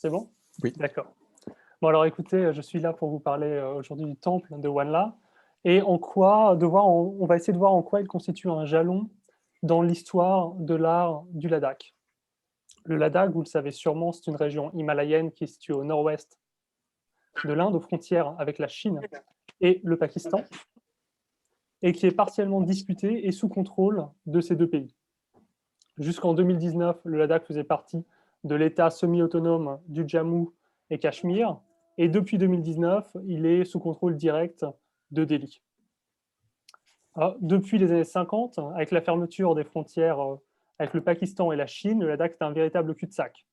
C'est bon? Oui. D'accord. Bon alors écoutez, je suis là pour vous parler, aujourd'hui du temple de Wanla et on va essayer de voir en quoi il constitue un jalon dans l'histoire de l'art du Ladakh. Le Ladakh, vous le savez sûrement, c'est une région himalayenne qui est située au nord-ouest de l'Inde, aux frontières avec la Chine et le Pakistan, et qui est partiellement disputée et sous contrôle de ces 2 pays. Jusqu'en 2019, le Ladakh faisait partie de l'État semi-autonome du Jammu et Cachemire, et depuis 2019, il est sous contrôle direct de Delhi. Alors, depuis les années 50, avec la fermeture des frontières avec le Pakistan et la Chine, le Ladakh est un véritable cul-de-sac.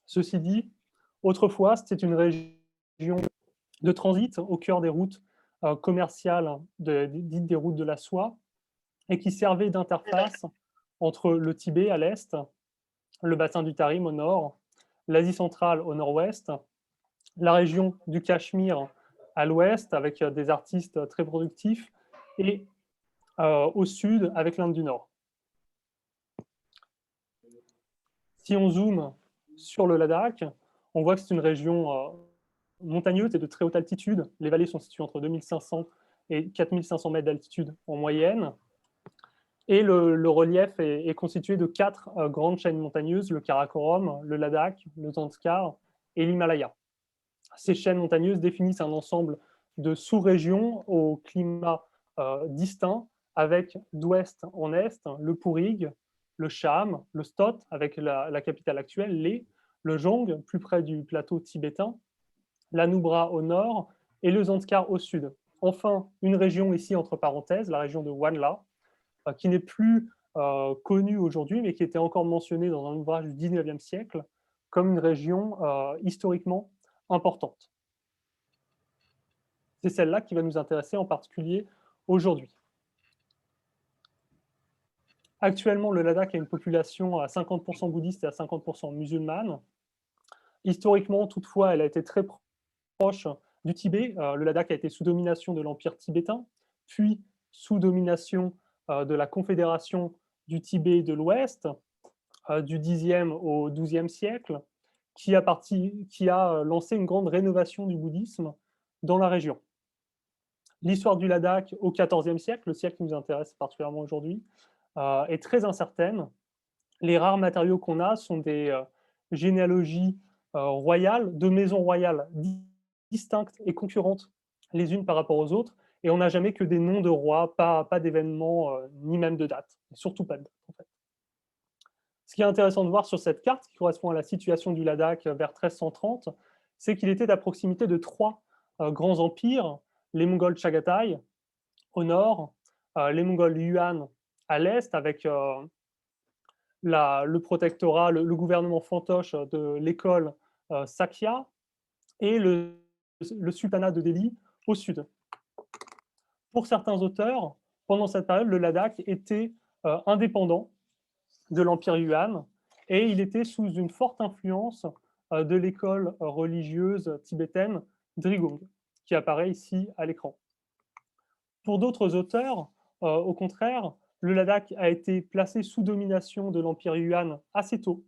Ceci dit, autrefois, c'était une région de transit au cœur des routes commerciales, dites des routes de la soie, et qui servait d'interface entre le Tibet à l'est, le bassin du Tarim au nord, l'Asie centrale au nord-ouest, la région du Cachemire à l'ouest, avec des artistes très productifs, et au sud, avec l'Inde du Nord. Si on zoome sur le Ladakh, on voit que c'est une région montagneuse et de très haute altitude. Les vallées sont situées entre 2500 et 4500 mètres d'altitude en moyenne. Et le relief est constitué de 4 grandes chaînes montagneuses, le Karakoram, le Ladakh, le Zanskar et l'Himalaya. Ces chaînes montagneuses définissent un ensemble de sous-régions au climat distinct, avec d'ouest en est le Pourig, le Cham, le Stot, avec la capitale actuelle, Leh, le Jong, plus près du plateau tibétain, la Nubra au nord et le Zanskar au sud. Enfin, une région ici entre parenthèses, la région de Wanla, qui n'est plus connue aujourd'hui, mais qui était encore mentionnée dans un ouvrage du 19e siècle comme une région historiquement importante. C'est celle-là qui va nous intéresser en particulier aujourd'hui. Actuellement, le Ladakh a une population à 50% bouddhiste et à 50% musulmane. Historiquement, toutefois, elle a été très proche du Tibet. Le Ladakh a été sous domination de l'Empire tibétain, puis sous domination de la Confédération du Tibet de l'Ouest, du Xe au XIIe siècle, qui a lancé une grande rénovation du bouddhisme dans la région. L'histoire du Ladakh au XIVe siècle, le siècle qui nous intéresse particulièrement aujourd'hui, est très incertaine. Les rares matériaux qu'on a sont des généalogies royales, de maisons royales distinctes et concurrentes les unes par rapport aux autres, et on n'a jamais que des noms de rois, pas d'événements, ni même de dates, surtout pas de date en fait. Ce qui est intéressant de voir sur cette carte, qui correspond à la situation du Ladakh vers 1330, c'est qu'il était à proximité de 3 grands empires, les Mongols Chagatai au nord, les Mongols Yuan à l'est, avec le protectorat, le gouvernement fantoche de l'école Sakya, et le sultanat de Delhi au sud. Pour certains auteurs, pendant cette période, le Ladakh était indépendant de l'Empire Yuan, et il était sous une forte influence de l'école religieuse tibétaine Drigung, qui apparaît ici à l'écran. Pour d'autres auteurs, au contraire, le Ladakh a été placé sous domination de l'Empire Yuan assez tôt,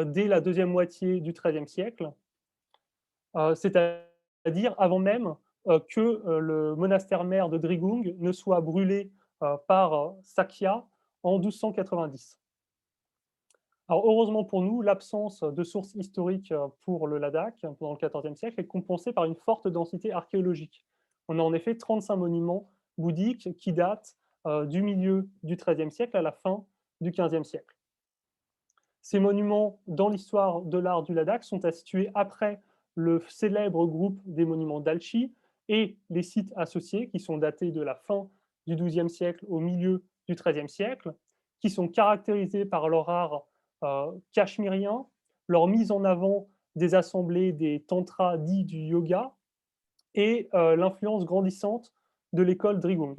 dès la deuxième moitié du XIIIe siècle, c'est-à-dire avant même que le monastère mère de Drigung ne soit brûlé par Sakya en 1290. Alors, heureusement pour nous, l'absence de sources historiques pour le Ladakh pendant le XIVe siècle est compensée par une forte densité archéologique. On a en effet 35 monuments bouddhiques qui datent du milieu du XIIIe siècle à la fin du XVe siècle. Ces monuments, dans l'histoire de l'art du Ladakh, sont à situer après le célèbre groupe des monuments d'Alchi et les sites associés, qui sont datés de la fin du XIIe siècle au milieu du XIIIe siècle, qui sont caractérisés par leur art cachemiriens, leur mise en avant des assemblées des tantras dits du yoga et l'influence grandissante de l'école Drigung.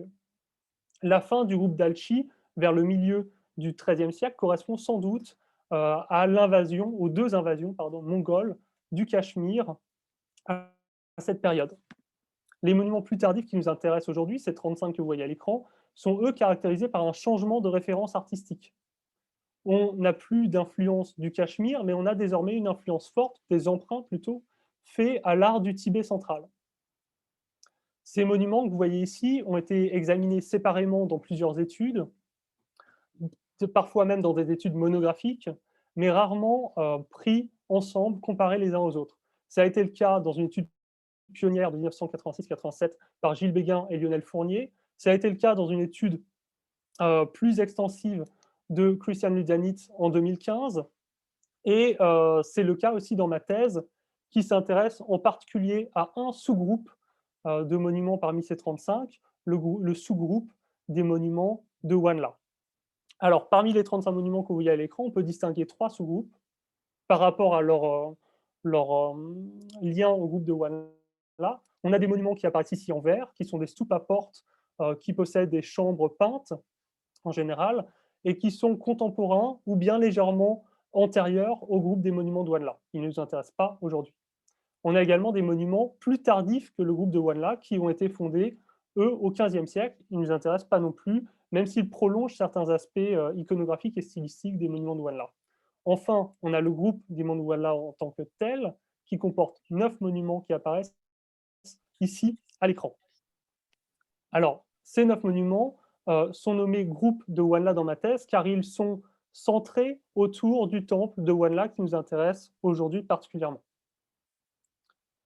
La fin du groupe d'Alchi, vers le milieu du XIIIe siècle, correspond sans doute à l'invasion, aux 2 invasions mongoles du Cachemire à cette période. Les monuments plus tardifs qui nous intéressent aujourd'hui, ces 35 que vous voyez à l'écran, sont eux caractérisés par un changement de référence artistique. on n'a plus d'influence du Cachemire, mais on a désormais une influence forte, des emprunts plutôt, faits à l'art du Tibet central. Ces monuments que vous voyez ici ont été examinés séparément dans plusieurs études, parfois même dans des études monographiques, mais rarement pris ensemble, comparés les uns aux autres. Ça a été le cas dans une étude pionnière de 1986-87 par Gilles Béguin et Lionel Fournier. Ça a été le cas dans une étude plus extensive de Christian Ludianit en 2015. Et c'est le cas aussi dans ma thèse, qui s'intéresse en particulier à un sous-groupe de monuments parmi ces 35, le sous-groupe des monuments de Wanla. Alors, parmi les 35 monuments que vous voyez à l'écran, on peut distinguer 3 sous-groupes par rapport à leur lien au groupe de Wanla. On a des monuments qui apparaissent ici en vert, qui sont des stupas portes qui possèdent des chambres peintes en général, et qui sont contemporains ou bien légèrement antérieurs au groupe des monuments de Wanla. Ils ne nous intéressent pas aujourd'hui. On a également des monuments plus tardifs que le groupe de Wanla, qui ont été fondés, eux, au XVe siècle. Ils ne nous intéressent pas non plus, même s'ils prolongent certains aspects iconographiques et stylistiques des monuments de Wanla. Enfin, on a le groupe des monuments de Wanla en tant que tel, qui comporte 9 monuments qui apparaissent ici à l'écran. Alors, ces 9 monuments sont nommés groupes de Wanla dans ma thèse, car ils sont centrés autour du temple de Wanla qui nous intéresse aujourd'hui particulièrement.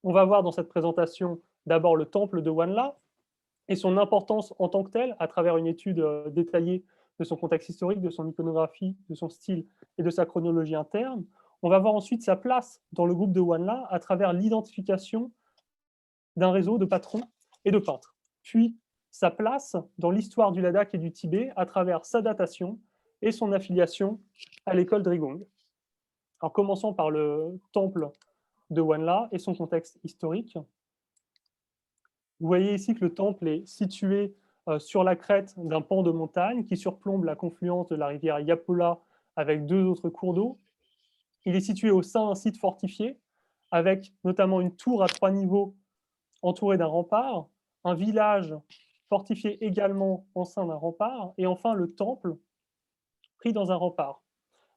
On va voir dans cette présentation d'abord le temple de Wanla et son importance en tant que tel à travers une étude détaillée de son contexte historique, de son iconographie, de son style et de sa chronologie interne. On va voir ensuite sa place dans le groupe de Wanla à travers l'identification d'un réseau de patrons et de peintres. Puis sa place dans l'histoire du Ladakh et du Tibet à travers sa datation et son affiliation à l'école Drigong. Alors commençons par le temple de Wanla et son contexte historique. Vous voyez ici que le temple est situé sur la crête d'un pan de montagne qui surplombe la confluence de la rivière Yapula avec 2 autres cours d'eau. Il est situé au sein d'un site fortifié avec notamment une tour à 3 niveaux entourée d'un rempart, un village fortifié également en sein d'un rempart, et enfin le temple pris dans un rempart.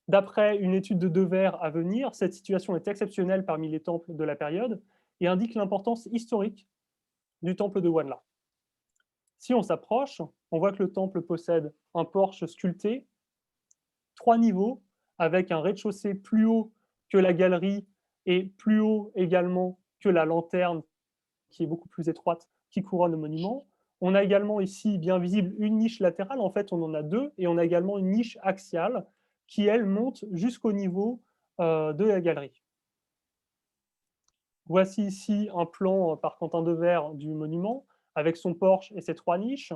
D'après une étude de Devers à venir, cette situation est exceptionnelle parmi les temples de la période et indique l'importance historique du temple de Wanla. Si on s'approche, on voit que le temple possède un porche sculpté, 3 niveaux, avec un rez-de-chaussée plus haut que la galerie et plus haut également que la lanterne, qui est beaucoup plus étroite, qui couronne le monument. On a également ici, bien visible, une niche latérale. En fait, on en a 2, et on a également une niche axiale qui, elle, monte jusqu'au niveau de la galerie. Voici ici un plan par Quentin Devers du monument, avec son porche et ses 3 niches.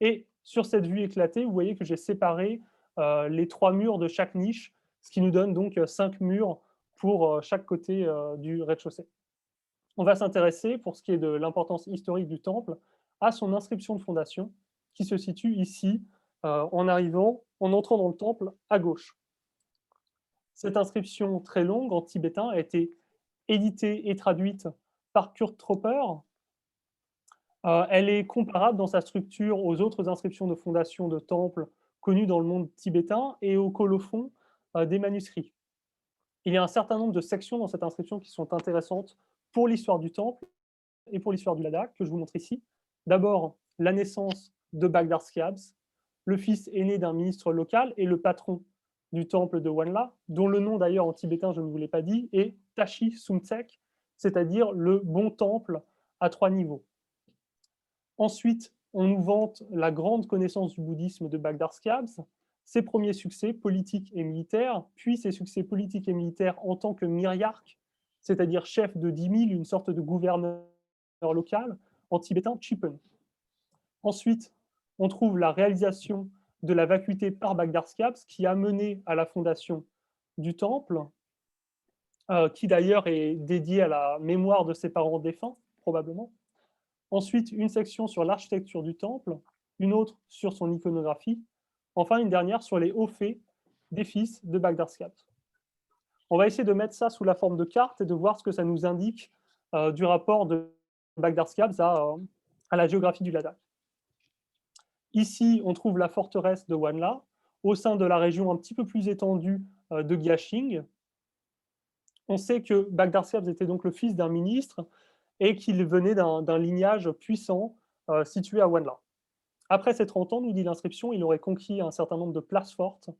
Et sur cette vue éclatée, vous voyez que j'ai séparé les 3 murs de chaque niche, ce qui nous donne donc 5 murs pour chaque côté du rez-de-chaussée. On va s'intéresser, pour ce qui est de l'importance historique du temple, à son inscription de fondation, qui se situe ici, en entrant dans le temple à gauche. Cette inscription très longue en tibétain a été éditée et traduite par Kurt Tropper. Elle est comparable dans sa structure aux autres inscriptions de fondation de temples connues dans le monde tibétain et aux colophons des manuscrits. Il y a un certain nombre de sections dans cette inscription qui sont intéressantes pour l'histoire du temple et pour l'histoire du Ladakh, que je vous montre ici. D'abord, la naissance de Bagdar Schiabs, le fils aîné d'un ministre local et le patron du temple de Wanla, dont le nom d'ailleurs en tibétain, je ne vous l'ai pas dit, est Tashi Sumtsek, c'est-à-dire le bon temple à 3 niveaux. Ensuite, on nous vante la grande connaissance du bouddhisme de Bagdar Schiabs, ses premiers succès politiques et militaires, puis ses succès politiques et militaires en tant que myriarque, c'est-à-dire chef de 10 000, une sorte de gouverneur local, en tibétain Chipen. Ensuite, on trouve la réalisation de la vacuité par Bagdar Schiabs, qui a mené à la fondation du temple, qui d'ailleurs est dédié à la mémoire de ses parents défunts, probablement. Ensuite, une section sur l'architecture du temple, une autre sur son iconographie, enfin une dernière sur les hauts faits des fils de Bagdar Schiabs. On va essayer de mettre ça sous la forme de carte et de voir ce que ça nous indique du rapport de Bagdar Schiabs à la géographie du Ladakh. Ici, on trouve la forteresse de Wanla, au sein de la région un petit peu plus étendue de Gyashing. On sait que Bagdartiab était donc le fils d'un ministre et qu'il venait d'un lignage puissant situé à Wanla. Après ces 30 ans, nous dit l'inscription, il aurait conquis un certain nombre de places fortes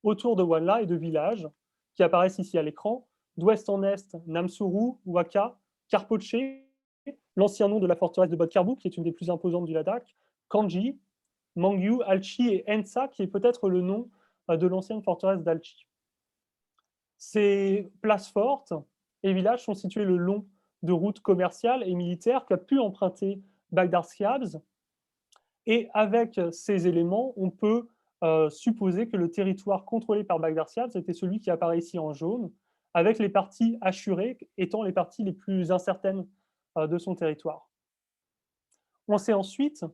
autour de Wanla et de villages qui apparaissent ici à l'écran, d'ouest en est, Namsuru, Waka, Karpoche, l'ancien nom de la forteresse de Bodkarbu, qui est une des plus imposantes du Ladakh, Kanji, Mangyu, Alchi et Ensa, qui est peut-être le nom de l'ancienne forteresse d'Alchi. Ces places fortes et villages sont situés le long de routes commerciales et militaires qu'a pu emprunter Baghdad Schiabs. Et avec ces éléments, on peut supposer que le territoire contrôlé par Baghdad Schiabs était celui qui apparaît ici en jaune, avec les parties assurées étant les parties les plus incertaines de son territoire. On sait ensuite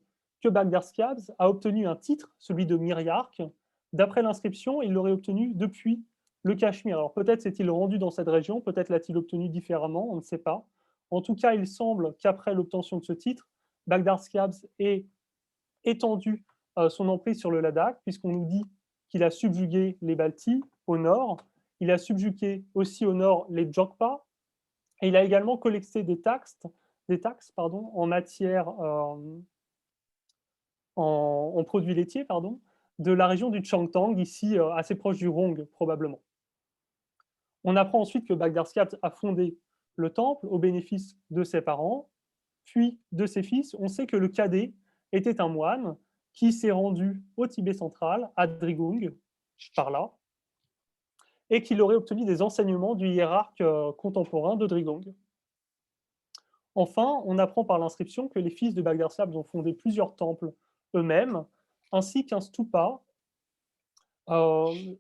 que Baghdad Schiabs a obtenu un titre, celui de Miryark. D'après l'inscription, il l'aurait obtenu depuis le Cachemire. Alors peut-être s'est-il rendu dans cette région, peut-être l'a-t-il obtenu différemment, on ne sait pas. En tout cas, il semble qu'après l'obtention de ce titre, Baghdad Schiabs ait étendu son emprise sur le Ladakh, puisqu'on nous dit qu'il a subjugué les Baltis au nord, il a subjugué aussi au nord les Jokpa, et il a également collecté des taxes en matière en produits laitiers de la région du Changtang, ici assez proche du Rong probablement. On apprend ensuite que Baghdad Schiabs a fondé le temple au bénéfice de ses parents, puis de ses fils. On sait que le cadet était un moine qui s'est rendu au Tibet central, à Drigung, par là, et qu'il aurait obtenu des enseignements du hiérarque contemporain de Drigung. Enfin, on apprend par l'inscription que les fils de Baghdad Schiabs ont fondé plusieurs temples eux-mêmes, ainsi qu'un stupa euh,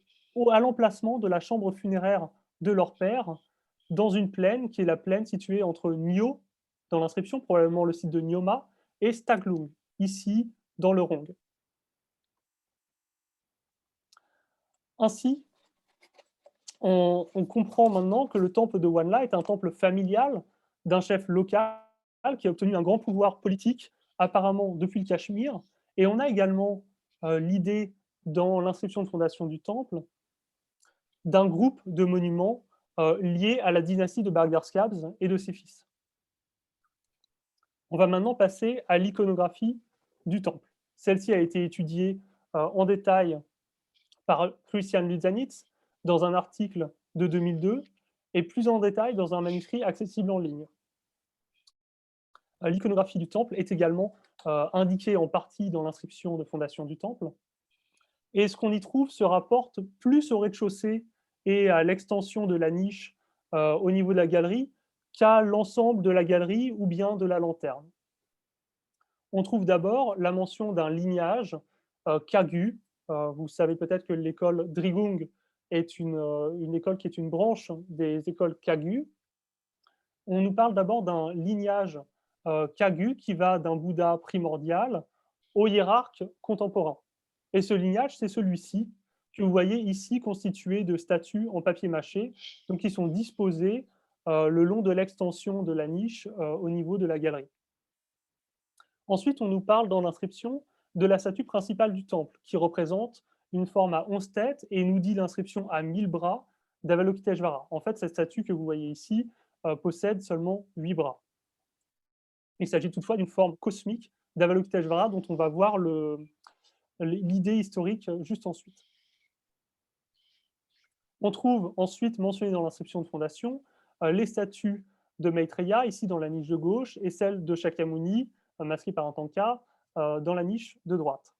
à l'emplacement de la chambre funéraire de leur père, dans une plaine qui est la plaine située entre Nyo, dans l'inscription, probablement le site de Nyoma, et Staglung, ici, dans le Rong. Ainsi, on comprend maintenant que le temple de Wanla est un temple familial d'un chef local qui a obtenu un grand pouvoir politique, apparemment depuis le Cachemire. Et on a également l'idée, dans l'inscription de fondation du temple, d'un groupe de monuments liés à la dynastie de Baghdad Schiabs et de ses fils. On va maintenant passer à l'iconographie du temple. Celle-ci a été étudiée en détail par Christian Luzanitz dans un article de 2002 et plus en détail dans un manuscrit accessible en ligne. L'iconographie du temple est également indiquée en partie dans l'inscription de fondation du temple. Et ce qu'on y trouve se rapporte plus au rez-de-chaussée et à l'extension de la niche au niveau de la galerie qu'à l'ensemble de la galerie ou bien de la lanterne. On trouve d'abord la mention d'un lignage Kagu. Vous savez peut-être que l'école Drigung est une école qui est une branche des écoles Kagu. On nous parle d'abord d'un lignage Kagu qui va d'un Bouddha primordial au hiérarque contemporain. Et ce lignage, c'est celui-ci que vous voyez ici constitué de statues en papier mâché, donc qui sont disposées le long de l'extension de la niche au niveau de la galerie. Ensuite, on nous parle dans l'inscription de la statue principale du temple, qui représente une forme à 11 têtes et nous dit l'inscription à 1000 bras d'Avalokiteshvara. En fait, cette statue que vous voyez ici possède seulement 8 bras. Il s'agit toutefois d'une forme cosmique d'Avalokiteshvara dont on va voir l'idée historique juste ensuite. On trouve ensuite mentionné dans l'inscription de fondation les statues de Maitreya, ici dans la niche de gauche, et celle de Shakyamuni, masquée par un tanka, dans la niche de droite.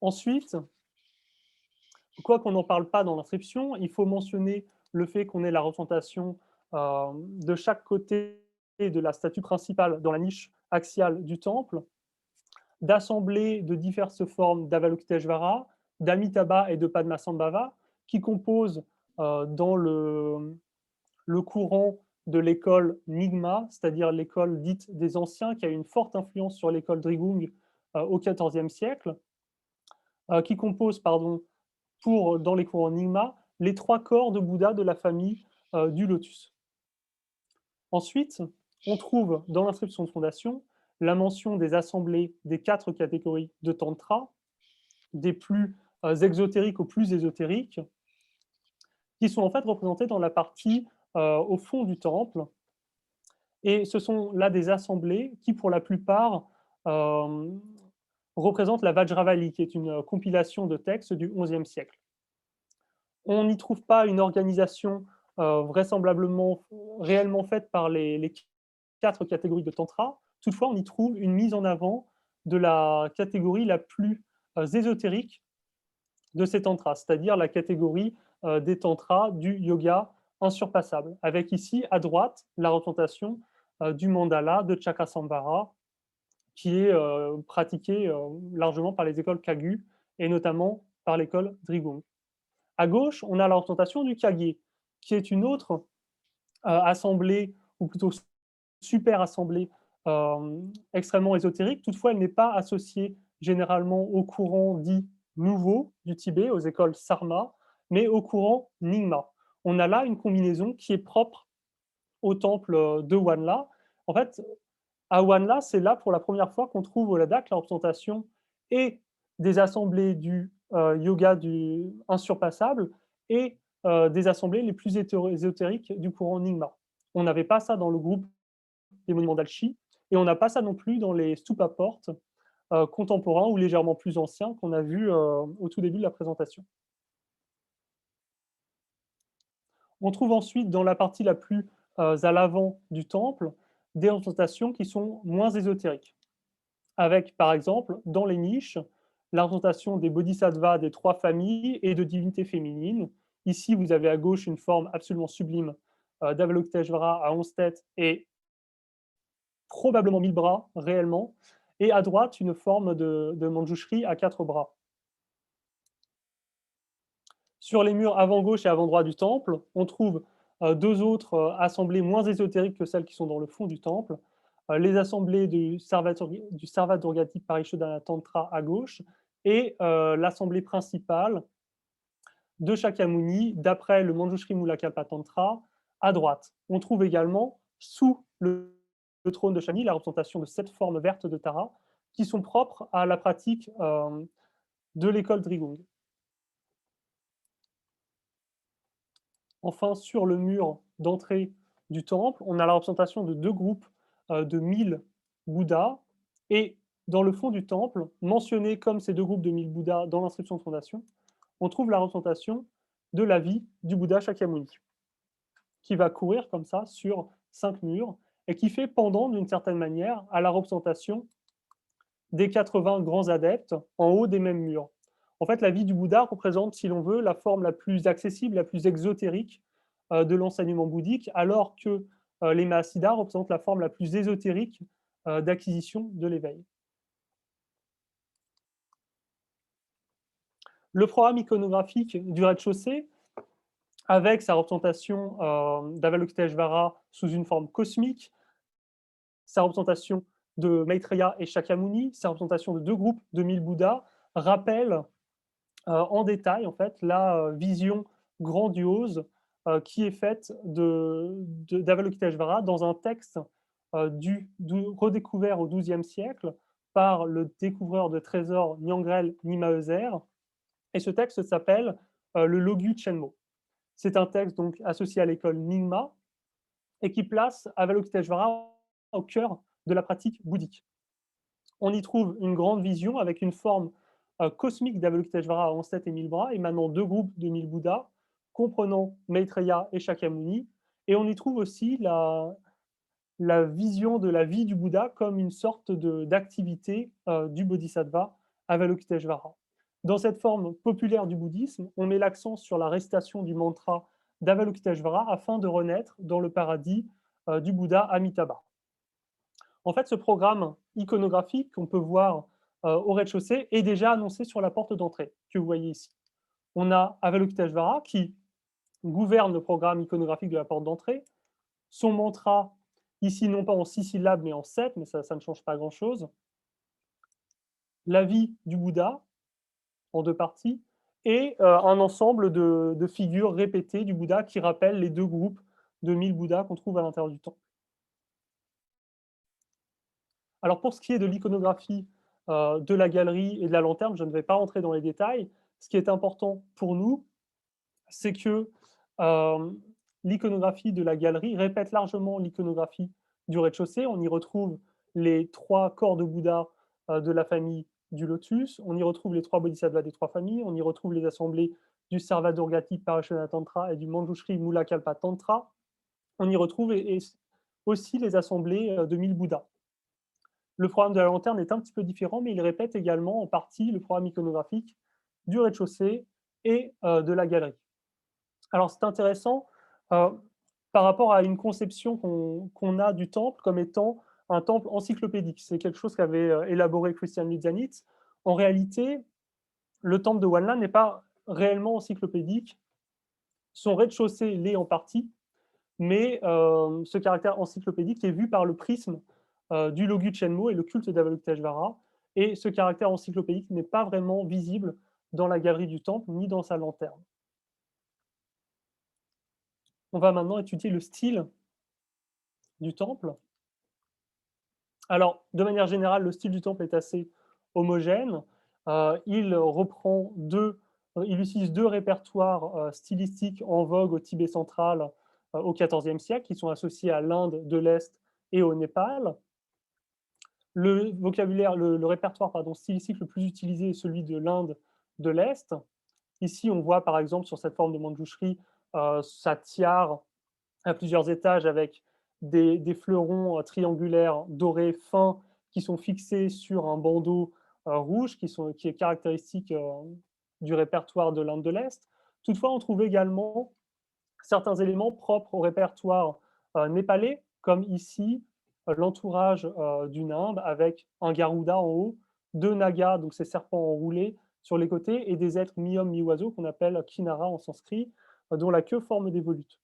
Ensuite, quoi qu'on n'en parle pas dans l'inscription, il faut mentionner le fait qu'on ait la représentation de chaque côté de la statue principale dans la niche axiale du temple, d'assemblées de diverses formes d'Avalokiteshvara, d'Amitabha et de Padmasambhava, qui composent dans le courant de l'école Nyingma, c'est-à-dire l'école dite des anciens, qui a une forte influence sur l'école Drigung au XIVe siècle, qui compose, dans les courants Nyingma, les 3 corps de Bouddha de la famille du lotus. Ensuite, on trouve dans l'inscription de fondation la mention des assemblées des 4 catégories de Tantra, des plus exotériques aux plus ésotériques, qui sont en fait représentés dans la partie au fond du temple. Et ce sont là des assemblées qui, pour la plupart, euh, représentent la Vajravali, qui est une compilation de textes du XIe siècle. On n'y trouve pas une organisation vraisemblablement réellement faite par les 4 catégories de tantra. Toutefois, on y trouve une mise en avant de la catégorie la plus ésotérique de ces tantras, c'est-à-dire la catégorie des tantras du yoga insurpassable, avec ici à droite la représentation du mandala de Chakrasambhara, qui est pratiqué largement par les écoles Kagyu et notamment par l'école Drigung. À gauche, on a la représentation du Kagye, qui est une autre assemblée, ou plutôt super assemblée, extrêmement ésotérique. Toutefois, elle n'est pas associée généralement au courant dit nouveau du Tibet, aux écoles Sarma, mais au courant Nyingma. On a là une combinaison qui est propre au temple de Wanla. En fait, à Wanla, c'est là pour la première fois qu'on trouve au Ladakh la représentation et des assemblées du yoga du insurpassable et des assemblées les plus ésotériques du courant Nyingma. On n'avait pas ça dans le groupe des monuments d'Alchi, et on n'a pas ça non plus dans les stupa portes contemporains ou légèrement plus anciens qu'on a vus au tout début de la présentation. On trouve ensuite dans la partie la plus à l'avant du temple des représentations qui sont moins ésotériques, avec par exemple dans les niches la représentation des bodhisattvas des 3 familles et de divinités féminines. Ici, vous avez à gauche une forme absolument sublime d'Avalokiteshvara à 11 têtes et probablement 1000 bras réellement, et à droite une forme de Manjushri à 4 bras. Sur les murs avant-gauche et avant-droit du temple, on trouve 2 autres assemblées moins ésotériques que celles qui sont dans le fond du temple, les assemblées du Sarva Durgati Parishodhana Tantra à gauche et l'assemblée principale de Shakyamuni d'après le Manjushri Mulakapa Tantra à droite. On trouve également sous le trône de Shakyamuni la représentation de 7 formes vertes de Tara qui sont propres à la pratique de l'école Drigung. Enfin, sur le mur d'entrée du temple, on a la représentation de 2 groupes de 1000 Bouddhas. Et dans le fond du temple, mentionné comme ces 2 groupes de 1000 Bouddhas dans l'inscription de fondation, on trouve la représentation de la vie du Bouddha Shakyamuni, qui va courir comme ça sur 5 murs et qui fait pendant, d'une certaine manière, à la représentation des 80 grands adeptes en haut des mêmes murs. En fait, la vie du Bouddha représente, si l'on veut, la forme la plus accessible, la plus exotérique de l'enseignement bouddhique, alors que les Mahasiddhas représentent la forme la plus ésotérique d'acquisition de l'éveil. Le programme iconographique du rez-de-chaussée, avec sa représentation d'Avalokiteshvara sous une forme cosmique, sa représentation de Maitreya et Shakyamuni, sa représentation de 2 groupes de 1000 Bouddhas, rappelle en détail en fait, la vision grandiose qui est faite d'Avalokiteshvara dans un texte redécouvert au XIIe siècle par le découvreur de trésors Nyangrel Nimaeser. Et ce texte s'appelle le Logyu Chenmo. C'est un texte donc associé à l'école Nyingma et qui place Avalokiteshvara au cœur de la pratique bouddhique. On y trouve une grande vision avec une forme cosmique d'Avalokiteshvara à 11 têtes et 1000 bras, émanant 2 groupes de 1000 Bouddhas, comprenant Maitreya et Shakyamuni. Et on y trouve aussi la vision de la vie du Bouddha comme une sorte d'activité du Bodhisattva Avalokiteshvara. Dans cette forme populaire du bouddhisme, on met l'accent sur la récitation du mantra d'Avalokiteshvara afin de renaître dans le paradis du Bouddha Amitabha. En fait, ce programme iconographique qu'on peut voir au rez-de-chaussée est déjà annoncé sur la porte d'entrée que vous voyez ici. On a Avalokiteshvara qui gouverne le programme iconographique de la porte d'entrée. Son mantra, ici non pas en 6 syllabes mais en 7, mais ça ne change pas grand-chose. La vie du Bouddha en 2 parties et un ensemble de figures répétées du Bouddha qui rappellent les 2 groupes de 1000 Bouddhas qu'on trouve à l'intérieur du temple. Alors pour ce qui est de l'iconographie de la galerie et de la lanterne. Je ne vais pas rentrer dans les détails. Ce qui est important pour nous, c'est que l'iconographie de la galerie répète largement l'iconographie du rez-de-chaussée. On y retrouve les 3 corps de Bouddha de la famille du lotus, on y retrouve les 3 bodhisattvas des 3 familles, on y retrouve les assemblées du Sarvadurgati Parashana Tantra et du Manjushri Mulakalpa Tantra. On y retrouve aussi les assemblées de 1000 Bouddhas. Le programme de la lanterne est un petit peu différent, mais il répète également en partie le programme iconographique du rez-de-chaussée et de la galerie. Alors c'est intéressant par rapport à une conception qu'on a du temple comme étant un temple encyclopédique. C'est quelque chose qu'avait élaboré Christian Lidzanitz. En réalité, le temple de Wanla n'est pas réellement encyclopédique. Son rez-de-chaussée l'est en partie, mais ce caractère encyclopédique est vu par le prisme du Logu Chenmo et le culte d'Avalokiteshvara. Et ce caractère encyclopédique n'est pas vraiment visible dans la galerie du temple ni dans sa lanterne. On va maintenant étudier le style du temple. Alors, de manière générale, le style du temple est assez homogène. Il utilise 2 répertoires stylistiques en vogue au Tibet central au XIVe siècle, qui sont associés à l'Inde de l'Est et au Népal. Le répertoire stylistique le plus utilisé est celui de l'Inde de l'Est. Ici, on voit par exemple sur cette forme de Manjushri sa tiare à plusieurs étages avec des fleurons triangulaires dorés fins qui sont fixés sur un bandeau rouge qui est caractéristique du répertoire de l'Inde de l'Est. Toutefois, on trouve également certains éléments propres au répertoire népalais, comme ici l'entourage d'une Inde avec un Garuda en haut, 2 nagas, donc ces serpents enroulés, sur les côtés, et des êtres mi-hommes, mi-oiseaux qu'on appelle kinara en sanskrit, dont la queue forme des volutes.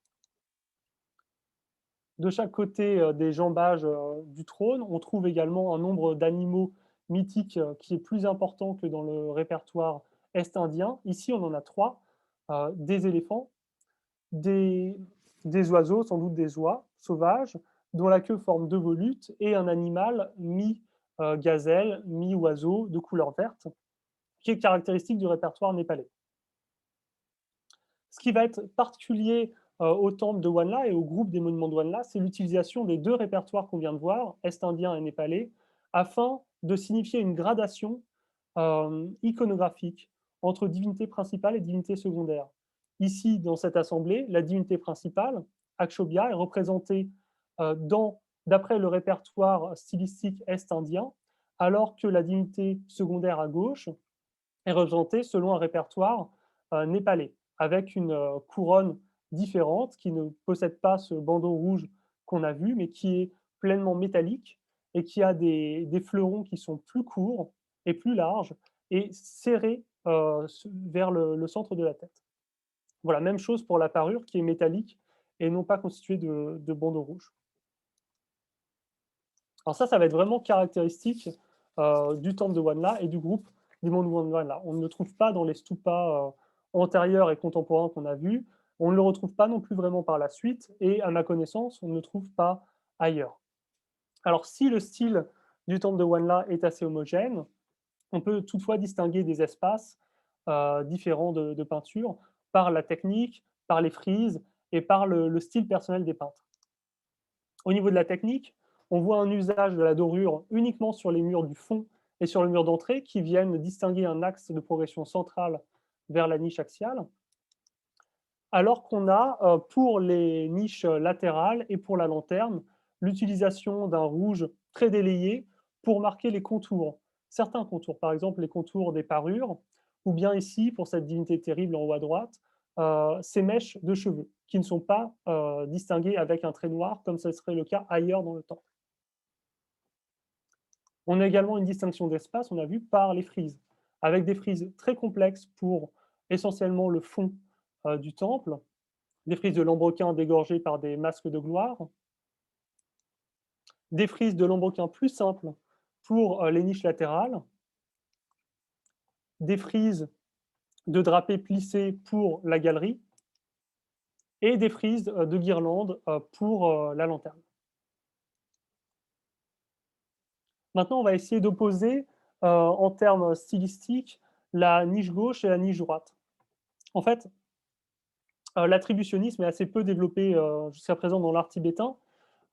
De chaque côté des jambages du trône, on trouve également un nombre d'animaux mythiques qui est plus important que dans le répertoire est-indien. Ici, on en a 3, des éléphants, des oiseaux, sans doute des oies sauvages, dont la queue forme 2 volutes, et un animal mi-gazelle, mi-oiseau de couleur verte, qui est caractéristique du répertoire népalais. Ce qui va être particulier au temple de Wanla et au groupe des monuments de Wanla, c'est l'utilisation des 2 répertoires qu'on vient de voir, est-indien et népalais, afin de signifier une gradation iconographique entre divinité principale et divinité secondaire. Ici, dans cette assemblée, la divinité principale, Akshobhya, est représentée d'après le répertoire stylistique est-indien, alors que la divinité secondaire à gauche est représentée selon un répertoire népalais, avec une couronne différente qui ne possède pas ce bandeau rouge qu'on a vu, mais qui est pleinement métallique et qui a des fleurons qui sont plus courts et plus larges et serrés vers le centre de la tête. Voilà, même chose pour la parure qui est métallique et non pas constituée de bandeaux rouges. Alors ça va être vraiment caractéristique du temple de Wanla et du groupe des monuments de Wanla. On ne le trouve pas dans les stupas antérieurs et contemporains qu'on a vus. On ne le retrouve pas non plus vraiment par la suite et à ma connaissance, on ne le trouve pas ailleurs. Alors si le style du temple de Wanla est assez homogène, on peut toutefois distinguer des espaces différents de peinture par la technique, par les frises et par le style personnel des peintres. Au niveau de la technique, on voit un usage de la dorure uniquement sur les murs du fond et sur le mur d'entrée qui viennent distinguer un axe de progression centrale vers la niche axiale, alors qu'on a pour les niches latérales et pour la lanterne l'utilisation d'un rouge très délayé pour marquer les contours, certains contours, par exemple les contours des parures, ou bien ici, pour cette divinité terrible en haut à droite, ces mèches de cheveux qui ne sont pas distinguées avec un trait noir comme ce serait le cas ailleurs dans le temple. On a également une distinction d'espace, on a vu, par les frises, avec des frises très complexes pour essentiellement le fond du temple, des frises de lambrequin dégorgées par des masques de gloire, des frises de lambrequin plus simples pour les niches latérales, des frises de drapés plissés pour la galerie, et des frises de guirlandes pour la lanterne. Maintenant, on va essayer d'opposer en termes stylistiques la niche gauche et la niche droite. En fait, l'attributionnisme est assez peu développé jusqu'à présent dans l'art tibétain,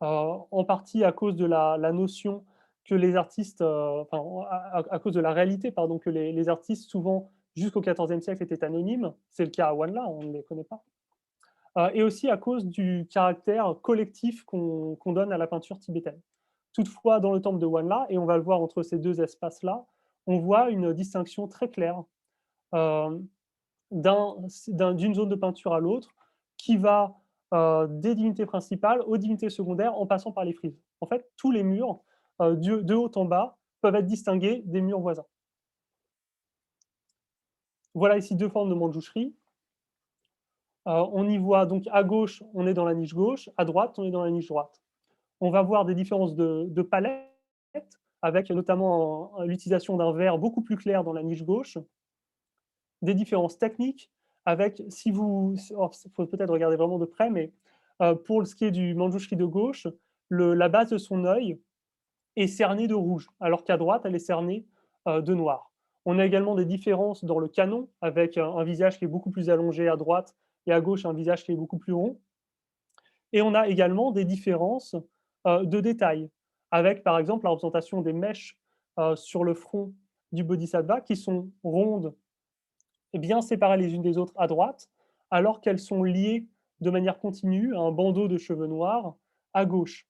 en partie à cause de la notion que les artistes, enfin, à cause de la réalité, pardon, que les artistes, souvent, jusqu'au XIVe siècle, étaient anonymes. C'est le cas à Wanla, on ne les connaît pas. Et aussi à cause du caractère collectif qu'on donne à la peinture tibétaine. Toutefois, dans le temple de Wanla, et on va le voir entre ces deux espaces-là, on voit une distinction très claire euh, d'une zone de peinture à l'autre qui va des divinités principales aux divinités secondaires en passant par les frises. En fait, tous les murs, de haut en bas, peuvent être distingués des murs voisins. Voilà ici deux formes de manjoucherie. On y voit donc à gauche, on est dans la niche gauche, à droite, on est dans la niche droite. On va voir des différences de palettes, avec notamment l'utilisation d'un vert beaucoup plus clair dans la niche gauche, des différences techniques, avec, si vous, il faut peut-être regarder vraiment de près, mais pour ce qui est du manjoucherie de gauche, la base de son œil est cernée de rouge, alors qu'à droite, elle est cernée de noir. On a également des différences dans le canon, avec un visage qui est beaucoup plus allongé à droite et à gauche un visage qui est beaucoup plus rond. Et on a également des différences de détails, avec par exemple la représentation des mèches sur le front du bodhisattva qui sont rondes et bien séparées les unes des autres à droite, alors qu'elles sont liées de manière continue à un bandeau de cheveux noirs à gauche.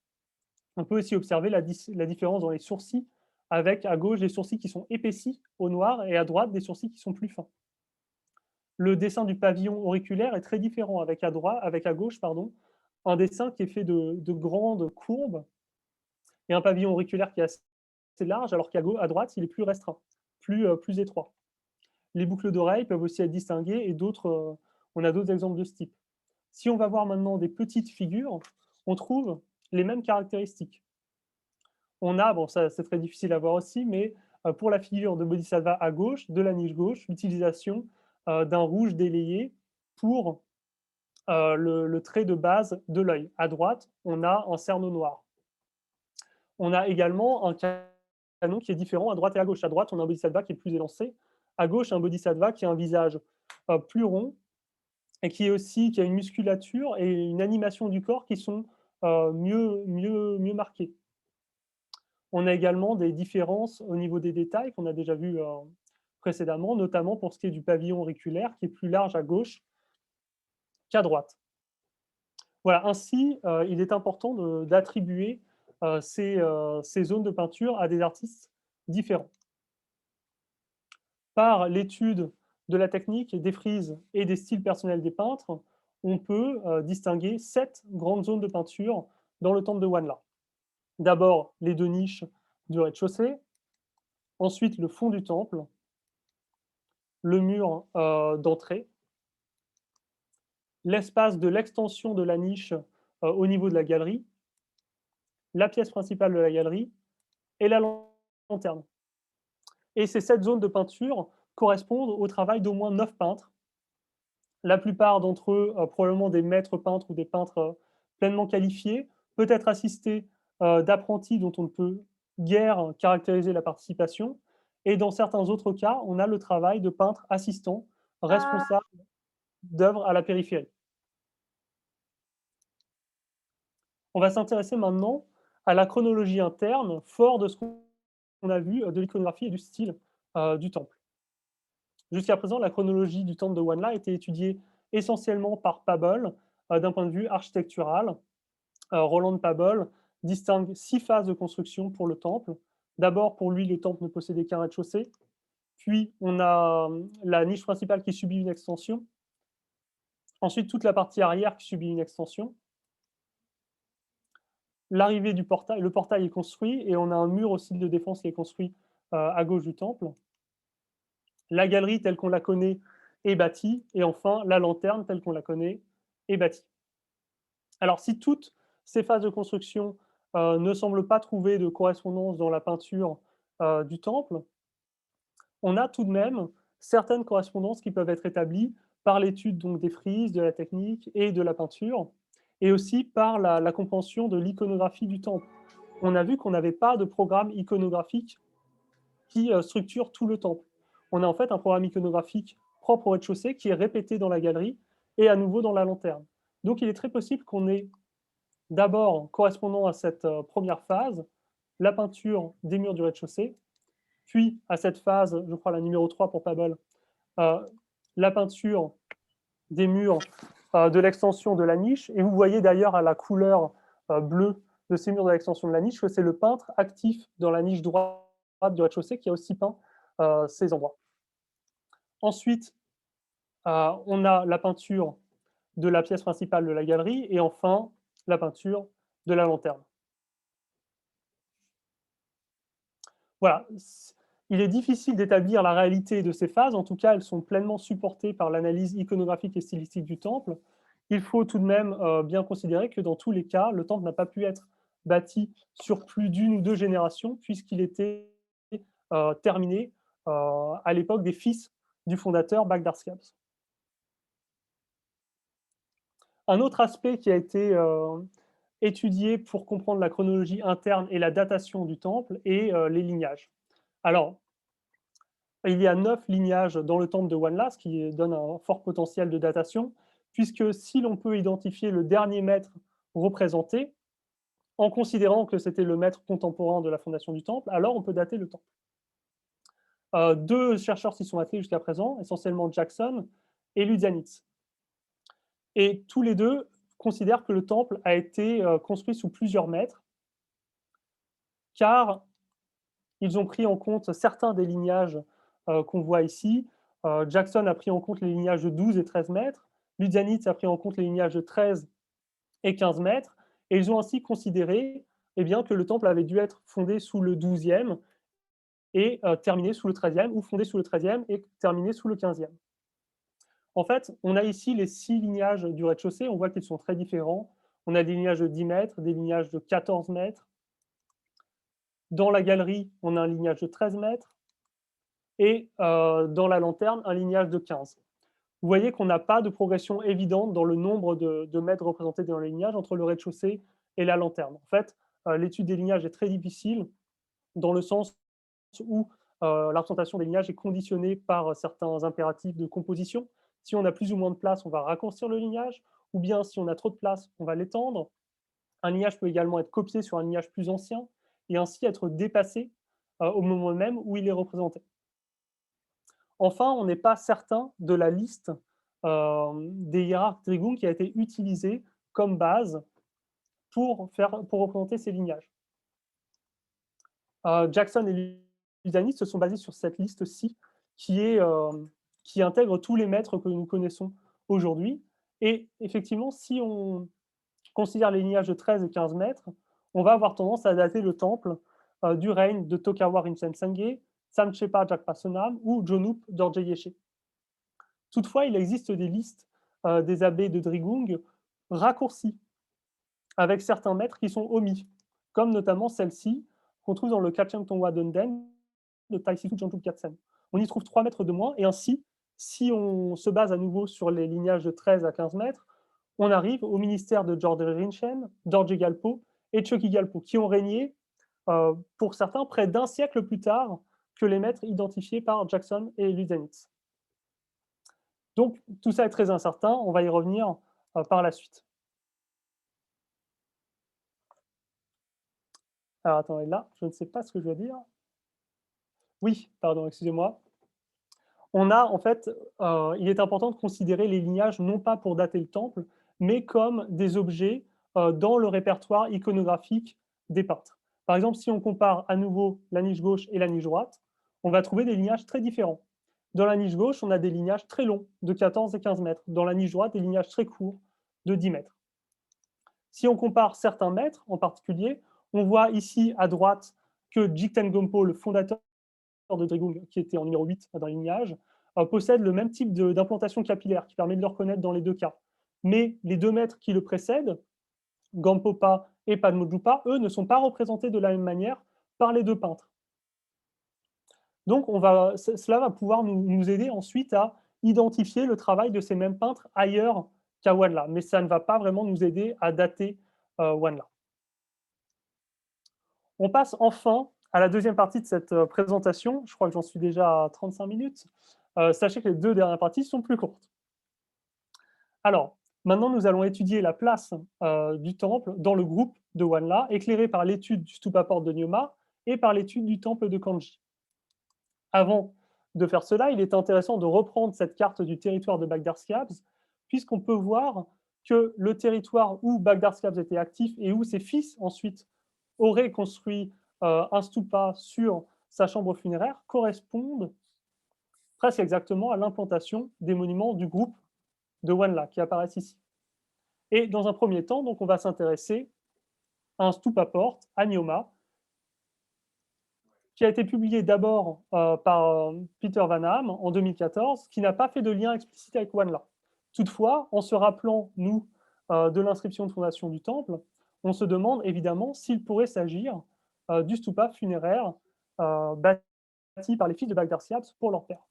On peut aussi observer la différence dans les sourcils, avec à gauche des sourcils qui sont épaissis au noir et à droite des sourcils qui sont plus fins. Le dessin du pavillon auriculaire est très différent, avec à gauche, pardon, un dessin qui est fait de grandes courbes et un pavillon auriculaire qui est assez large, alors qu'à droite, il est plus restreint, plus étroit. Les boucles d'oreilles peuvent aussi être distinguées et on a d'autres exemples de ce type. Si on va voir maintenant des petites figures, on trouve les mêmes caractéristiques. On a, bon, ça c'est très difficile à voir aussi, mais pour la figure de Bodhisattva à gauche, de la niche gauche, l'utilisation d'un rouge délayé pour le trait de base de l'œil. À droite, on a un cerneau noir. On a également un canon qui est différent à droite et à gauche. À droite, on a un bodhisattva qui est plus élancé. À gauche, un bodhisattva qui a un visage plus rond et qui a une musculature et une animation du corps qui sont mieux marquées. On a également des différences au niveau des détails qu'on a déjà vu précédemment, notamment pour ce qui est du pavillon auriculaire qui est plus large à gauche qu'à droite. Voilà, ainsi, il est important d'attribuer ces zones de peinture à des artistes différents. Par l'étude de la technique, des frises et des styles personnels des peintres, on peut distinguer 7 grandes zones de peinture dans le temple de Wanla. D'abord, les deux niches du rez-de-chaussée, ensuite le fond du temple, le mur d'entrée, l'espace de l'extension de la niche au niveau de la galerie, la pièce principale de la galerie et la lanterne. Et ces 7 zones de peinture correspondent au travail d'au moins 9 peintres. La plupart d'entre eux, probablement des maîtres peintres ou des peintres pleinement qualifiés, peut-être assistés d'apprentis dont on ne peut guère caractériser la participation. Et dans certains autres cas, on a le travail de peintres assistants, responsables d'œuvres à la périphérie. On va s'intéresser maintenant à la chronologie interne, fort de ce qu'on a vu de l'iconographie et du style du temple. Jusqu'à présent, la chronologie du temple de Wanla a été étudiée essentiellement par Pabol d'un point de vue architectural. Roland Pabol distingue 6 phases de construction pour le temple. D'abord, pour lui, le temple ne possédait qu'un rez-de-chaussée. Puis, on a la niche principale qui subit une extension. Ensuite, toute la partie arrière qui subit une extension. L'arrivée du portail, le portail est construit et on a un mur aussi de défense qui est construit à gauche du temple. La galerie telle qu'on la connaît est bâtie et enfin la lanterne telle qu'on la connaît est bâtie. Alors si toutes ces phases de construction ne semblent pas trouver de correspondance dans la peinture du temple, on a tout de même certaines correspondances qui peuvent être établies par l'étude donc des frises, de la technique et de la peinture, et aussi par la compréhension de l'iconographie du temple. On a vu qu'on n'avait pas de programme iconographique qui structure tout le temple. On a en fait un programme iconographique propre au rez-de-chaussée qui est répété dans la galerie et à nouveau dans la lanterne. Donc il est très possible qu'on ait d'abord, correspondant à cette première phase, la peinture des murs du rez-de-chaussée, puis à cette phase, je crois la numéro 3 pour Pebble, euh, la peinture des murs de l'extension de la niche. Et vous voyez d'ailleurs à la couleur bleue de ces murs de l'extension de la niche que c'est le peintre actif dans la niche droite du rez-de-chaussée qui a aussi peint ces endroits. Ensuite, on a la peinture de la pièce principale de la galerie et enfin la peinture de la lanterne. Voilà, il est difficile d'établir la réalité de ces phases, en tout cas elles sont pleinement supportées par l'analyse iconographique et stylistique du temple. Il faut tout de même bien considérer que dans tous les cas, le temple n'a pas pu être bâti sur plus d'une ou deux générations, puisqu'il était terminé à l'époque des fils du fondateur Baghdad Sqabs. Un autre aspect qui a été étudié pour comprendre la chronologie interne et la datation du temple est les lignages. Alors, il y a 9 lignages dans le temple de Wanla, ce qui donne un fort potentiel de datation, puisque si l'on peut identifier le dernier maître représenté, en considérant que c'était le maître contemporain de la fondation du temple, alors on peut dater le temple. Deux chercheurs s'y sont attelés jusqu'à présent, essentiellement Jackson et Ludianitz. Et tous les deux considèrent que le temple a été construit sous plusieurs maîtres, car ils ont pris en compte certains des lignages qu'on voit ici. Jackson a pris en compte les lignages de 12 et 13 mètres, Ludianitz a pris en compte les lignages de 13 et 15 mètres, et ils ont ainsi considéré eh bien, que le temple avait dû être fondé sous le 12e et terminé sous le 13e, ou fondé sous le 13e et terminé sous le 15e. En fait, on a ici les 6 lignages du rez-de-chaussée, on voit qu'ils sont très différents. On a des lignages de 10 mètres, des lignages de 14 mètres. Dans la galerie, on a un lignage de 13 mètres, et dans la lanterne, un lignage de 15. Vous voyez qu'on n'a pas de progression évidente dans le nombre de mètres représentés dans le lignage entre le rez-de-chaussée et la lanterne. En fait, l'étude des lignages est très difficile dans le sens où la représentation des lignages est conditionnée par certains impératifs de composition. Si on a plus ou moins de place, on va raccourcir le lignage, ou bien si on a trop de place, on va l'étendre. Un lignage peut également être copié sur un lignage plus ancien et ainsi être dépassé au moment même où il est représenté. Enfin, on n'est pas certain de la liste des hiérarques Drigung qui a été utilisée comme base pour représenter ces lignages. Jackson et Ludianitz se sont basés sur cette liste-ci qui intègre tous les maîtres que nous connaissons aujourd'hui. Et effectivement, si on considère les lignages de 13 et 15 mètres, on va avoir tendance à dater le temple du règne de Tokawa Rinchen Sengye, Samchepa Jakpa Sonam ou Jonup Dorje Yeshe. Toutefois, il existe des listes des abbés de Drigung raccourcies, avec certains maîtres qui sont omis, comme notamment celle-ci, qu'on trouve dans le Kachem Tongwa Dunden de Taisitu Jantup Katsen. On y trouve 3 mètres de moins, et ainsi, si on se base à nouveau sur les lignages de 13 à 15 mètres, on arrive au ministère de Dorje Rinchen, Dorje Galpo et Choki Galpo, qui ont régné, pour certains, près d'un siècle plus tard que les maîtres identifiés par Jackson et Ludianitz. Donc, tout ça est très incertain, on va y revenir par la suite. Alors, attendez, là, je ne sais pas ce que je dois dire. Oui, pardon, excusez-moi. On a, en fait, il est important de considérer les lignages non pas pour dater le temple, mais comme des objets dans le répertoire iconographique des peintres. Par exemple, si on compare à nouveau la niche gauche et la niche droite, on va trouver des lignages très différents. Dans la niche gauche, on a des lignages très longs, de 14 et 15 mètres. Dans la niche droite, des lignages très courts, de 10 mètres. Si on compare certains maîtres en particulier, on voit ici à droite que Jigten Gompo, le fondateur de Drigung, qui était en numéro 8 dans le lignage, possède le même type d'implantation capillaire qui permet de le reconnaître dans les deux cas. Mais les 2 maîtres qui le précèdent, Gampopa et Padmojupa, eux, ne sont pas représentés de la même manière par les 2 peintres. Donc, cela va pouvoir nous aider ensuite à identifier le travail de ces mêmes peintres ailleurs qu'à Wanla, mais ça ne va pas vraiment nous aider à dater Wanla. On passe enfin à la deuxième partie de cette présentation. Je crois que j'en suis déjà à 35 minutes. Sachez que les deux dernières parties sont plus courtes. Alors, maintenant, nous allons étudier la place du temple dans le groupe de Wanla, éclairé par l'étude du stupa porte de Nyoma et par l'étude du temple de Kanji. Avant de faire cela, il est intéressant de reprendre cette carte du territoire de Bagdad-Schiabs, puisqu'on peut voir que le territoire où Bagdad-Schiabs était actif et où ses fils ensuite auraient construit un stupa sur sa chambre funéraire correspondent presque exactement à l'implantation des monuments du groupe de Wanla qui apparaissent ici. Et dans un premier temps, donc, on va s'intéresser à un stupa porte à Nyoma, qui a été publié d'abord par Peter Van Ham en 2014, qui n'a pas fait de lien explicite avec Wanla. Toutefois, en se rappelant, nous, de l'inscription de fondation du temple, on se demande évidemment s'il pourrait s'agir du stupa funéraire bâti par les fils de Bagdad-Schiabs pour leur père.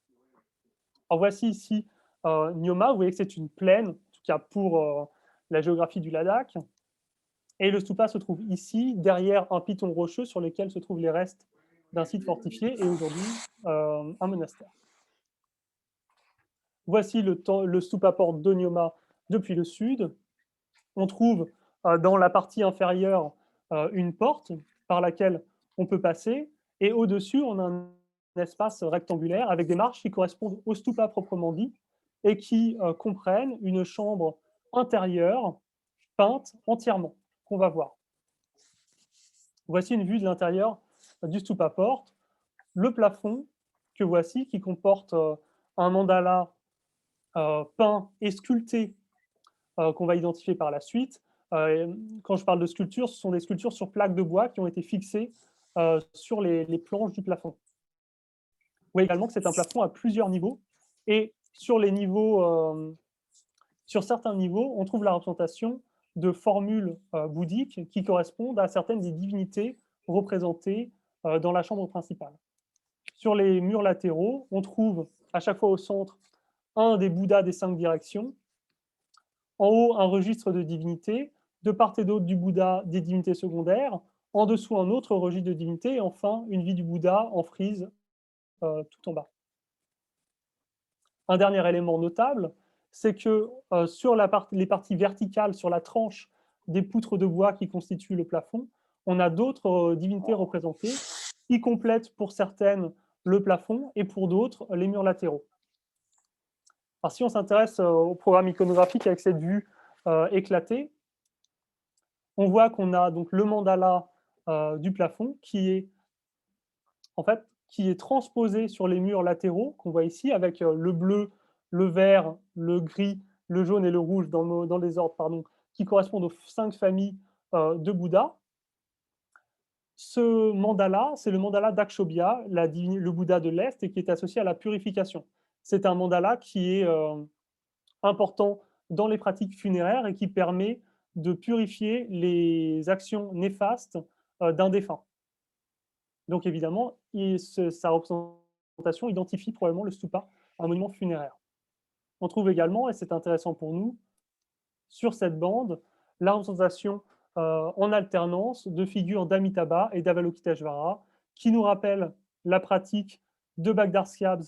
Alors voici ici Nyoma, vous voyez que c'est une plaine, en tout cas pour la géographie du Ladakh, et le stupa se trouve ici, derrière un piton rocheux sur lequel se trouvent les restes d'un site fortifié et aujourd'hui un monastère. Voici le stupa porte de Nyoma depuis le sud. On trouve dans la partie inférieure une porte par laquelle on peut passer, et au-dessus, on a un espace rectangulaire avec des marches qui correspondent au stupa proprement dit et qui comprennent une chambre intérieure peinte entièrement, qu'on va voir. Voici une vue de l'intérieur du stupa porte. Le plafond que voici, qui comporte un mandala peint et sculpté qu'on va identifier par la suite. Quand je parle de sculptures, ce sont des sculptures sur plaques de bois qui ont été fixées sur les planches du plafond. Vous voyez également que c'est un plafond à plusieurs niveaux, et sur les niveaux, sur certains niveaux, on trouve la représentation de formules bouddhiques qui correspondent à certaines des divinités représentées dans la chambre principale. Sur les murs latéraux, on trouve à chaque fois au centre un des Bouddhas des 5 directions, en haut un registre de divinités, de part et d'autre du Bouddha des divinités secondaires, en dessous un autre registre de divinités, et enfin une vie du Bouddha en frise tout en bas. Un dernier élément notable, c'est que sur les parties verticales, sur la tranche des poutres de bois qui constituent le plafond, on a d'autres divinités représentées qui complètent pour certaines le plafond et pour d'autres les murs latéraux. Alors, si on s'intéresse au programme iconographique avec cette vue éclatée, on voit qu'on a donc le mandala du plafond qui est en fait qui est transposé sur les murs latéraux qu'on voit ici avec le bleu, le vert, le gris, le jaune et le rouge dans les ordres qui correspondent aux 5 familles de Bouddha. Ce mandala, c'est le mandala d'Akshobhya, le Bouddha de l'Est, et qui est associé à la purification. C'est un mandala qui est important dans les pratiques funéraires et qui permet de purifier les actions néfastes d'un défunt. Donc évidemment, sa représentation identifie probablement le stupa, un monument funéraire. On trouve également, et c'est intéressant pour nous, sur cette bande, la représentation en alternance de figures d'Amitabha et d'Avalokiteshvara, qui nous rappellent la pratique de Bagdad-Schiabs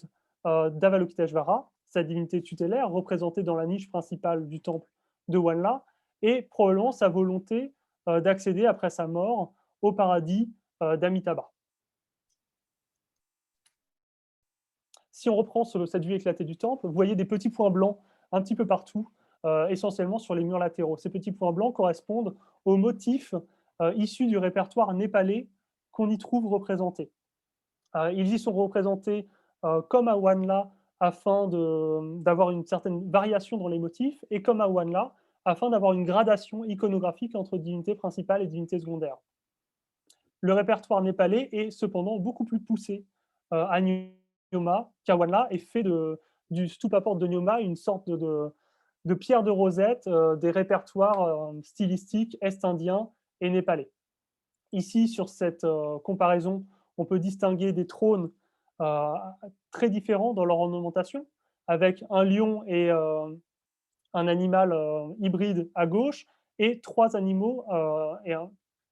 d'Avalokiteshvara, sa divinité tutélaire, représentée dans la niche principale du temple de Wanla, et probablement sa volonté d'accéder après sa mort au paradis d'Amitabha. Si on reprend cette vue éclatée du temple, vous voyez des petits points blancs un petit peu partout, essentiellement sur les murs latéraux. Ces petits points blancs correspondent aux motifs issus du répertoire népalais qu'on y trouve représentés. Ils y sont représentés comme à Wanla afin d'avoir une certaine variation dans les motifs, et comme à Wanla afin d'avoir une gradation iconographique entre divinité principale et divinité secondaire. Le répertoire népalais est cependant beaucoup plus poussé à Nyoma qu'à Wanla, et fait du stupa porte de Nyoma une sorte de pierre de rosette des répertoires stylistiques est-indiens et népalais. Ici, sur cette comparaison, on peut distinguer des trônes très différents dans leur ornementation, avec un lion et un animal hybride à gauche, et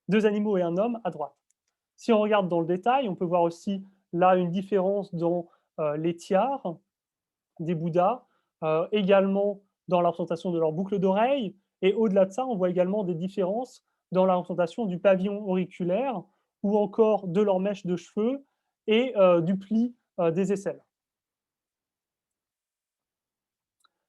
deux animaux et un homme à droite. Si on regarde dans le détail, on peut voir aussi là une différence dans les tiares des Bouddhas, également dans la représentation de leur boucle d'oreille. Et au-delà de ça, on voit également des différences dans la représentation du pavillon auriculaire ou encore de leur mèche de cheveux et du pli des aisselles.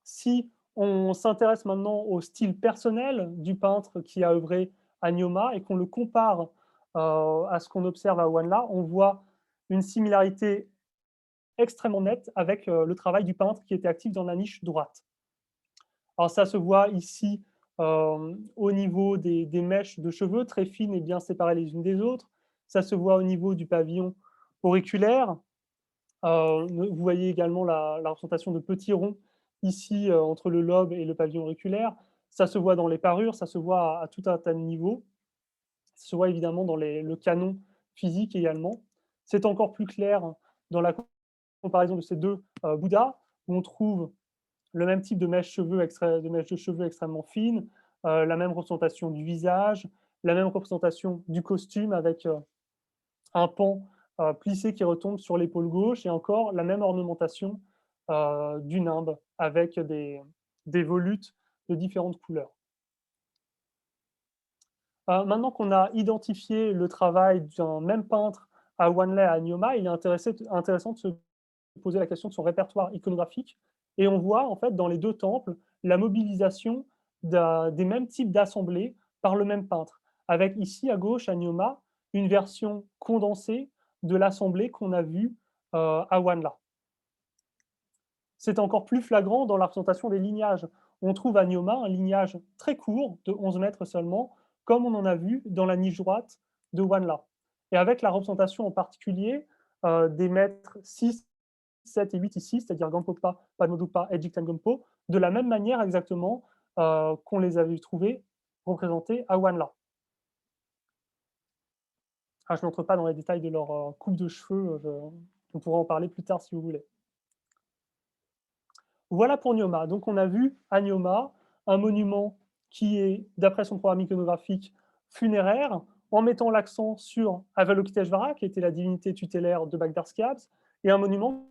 Si on s'intéresse maintenant au style personnel du peintre qui a œuvré à Nyoma et qu'on le compare à ce qu'on observe à Wanla, on voit une similarité extrêmement nette avec le travail du peintre qui était actif dans la niche droite. Alors ça se voit ici au niveau des mèches de cheveux, très fines et bien séparées les unes des autres. Ça se voit au niveau du pavillon auriculaire. Vous voyez également la représentation de petits ronds ici entre le lobe et le pavillon auriculaire. Ça se voit dans les parures, ça se voit à tout un tas de niveaux. Ça se voit évidemment dans le canon physique également. C'est encore plus clair dans la comparaison de ces deux Bouddhas, où on trouve le même type de de mèches de cheveux extrêmement fines, la même représentation du visage, la même représentation du costume avec un pan plissé qui retombe sur l'épaule gauche et encore la même ornementation du nimbe avec des volutes de différentes couleurs. Maintenant qu'on a identifié le travail d'un même peintre à Wanlei et à Nyoma, il est intéressant de se poser la question de son répertoire iconographique. Et on voit en fait dans les deux temples la mobilisation des mêmes types d'assemblées par le même peintre, avec ici à gauche, à Nyoma, une version condensée de l'assemblée qu'on a vue à Wanla. C'est encore plus flagrant dans la représentation des lignages. On trouve à Nyoma un lignage très court, de 11 mètres seulement, comme on en a vu dans la niche droite de Wanla. Et avec la représentation en particulier des mètres 6, 7 et 8 ici, c'est-à-dire Gampopa, Padmodukpa et Jigten Gampo, de la même manière exactement qu'on les avait trouvés représentés à Wanla. Ah, je n'entre pas dans les détails de leur coupe de cheveux, on pourra en parler plus tard si vous voulez. Voilà pour Nyoma. Donc on a vu à Nyoma un monument qui est, d'après son programme iconographique, funéraire, en mettant l'accent sur Avalokiteshvara, qui était la divinité tutélaire de Baghdad Schiabs, et un monument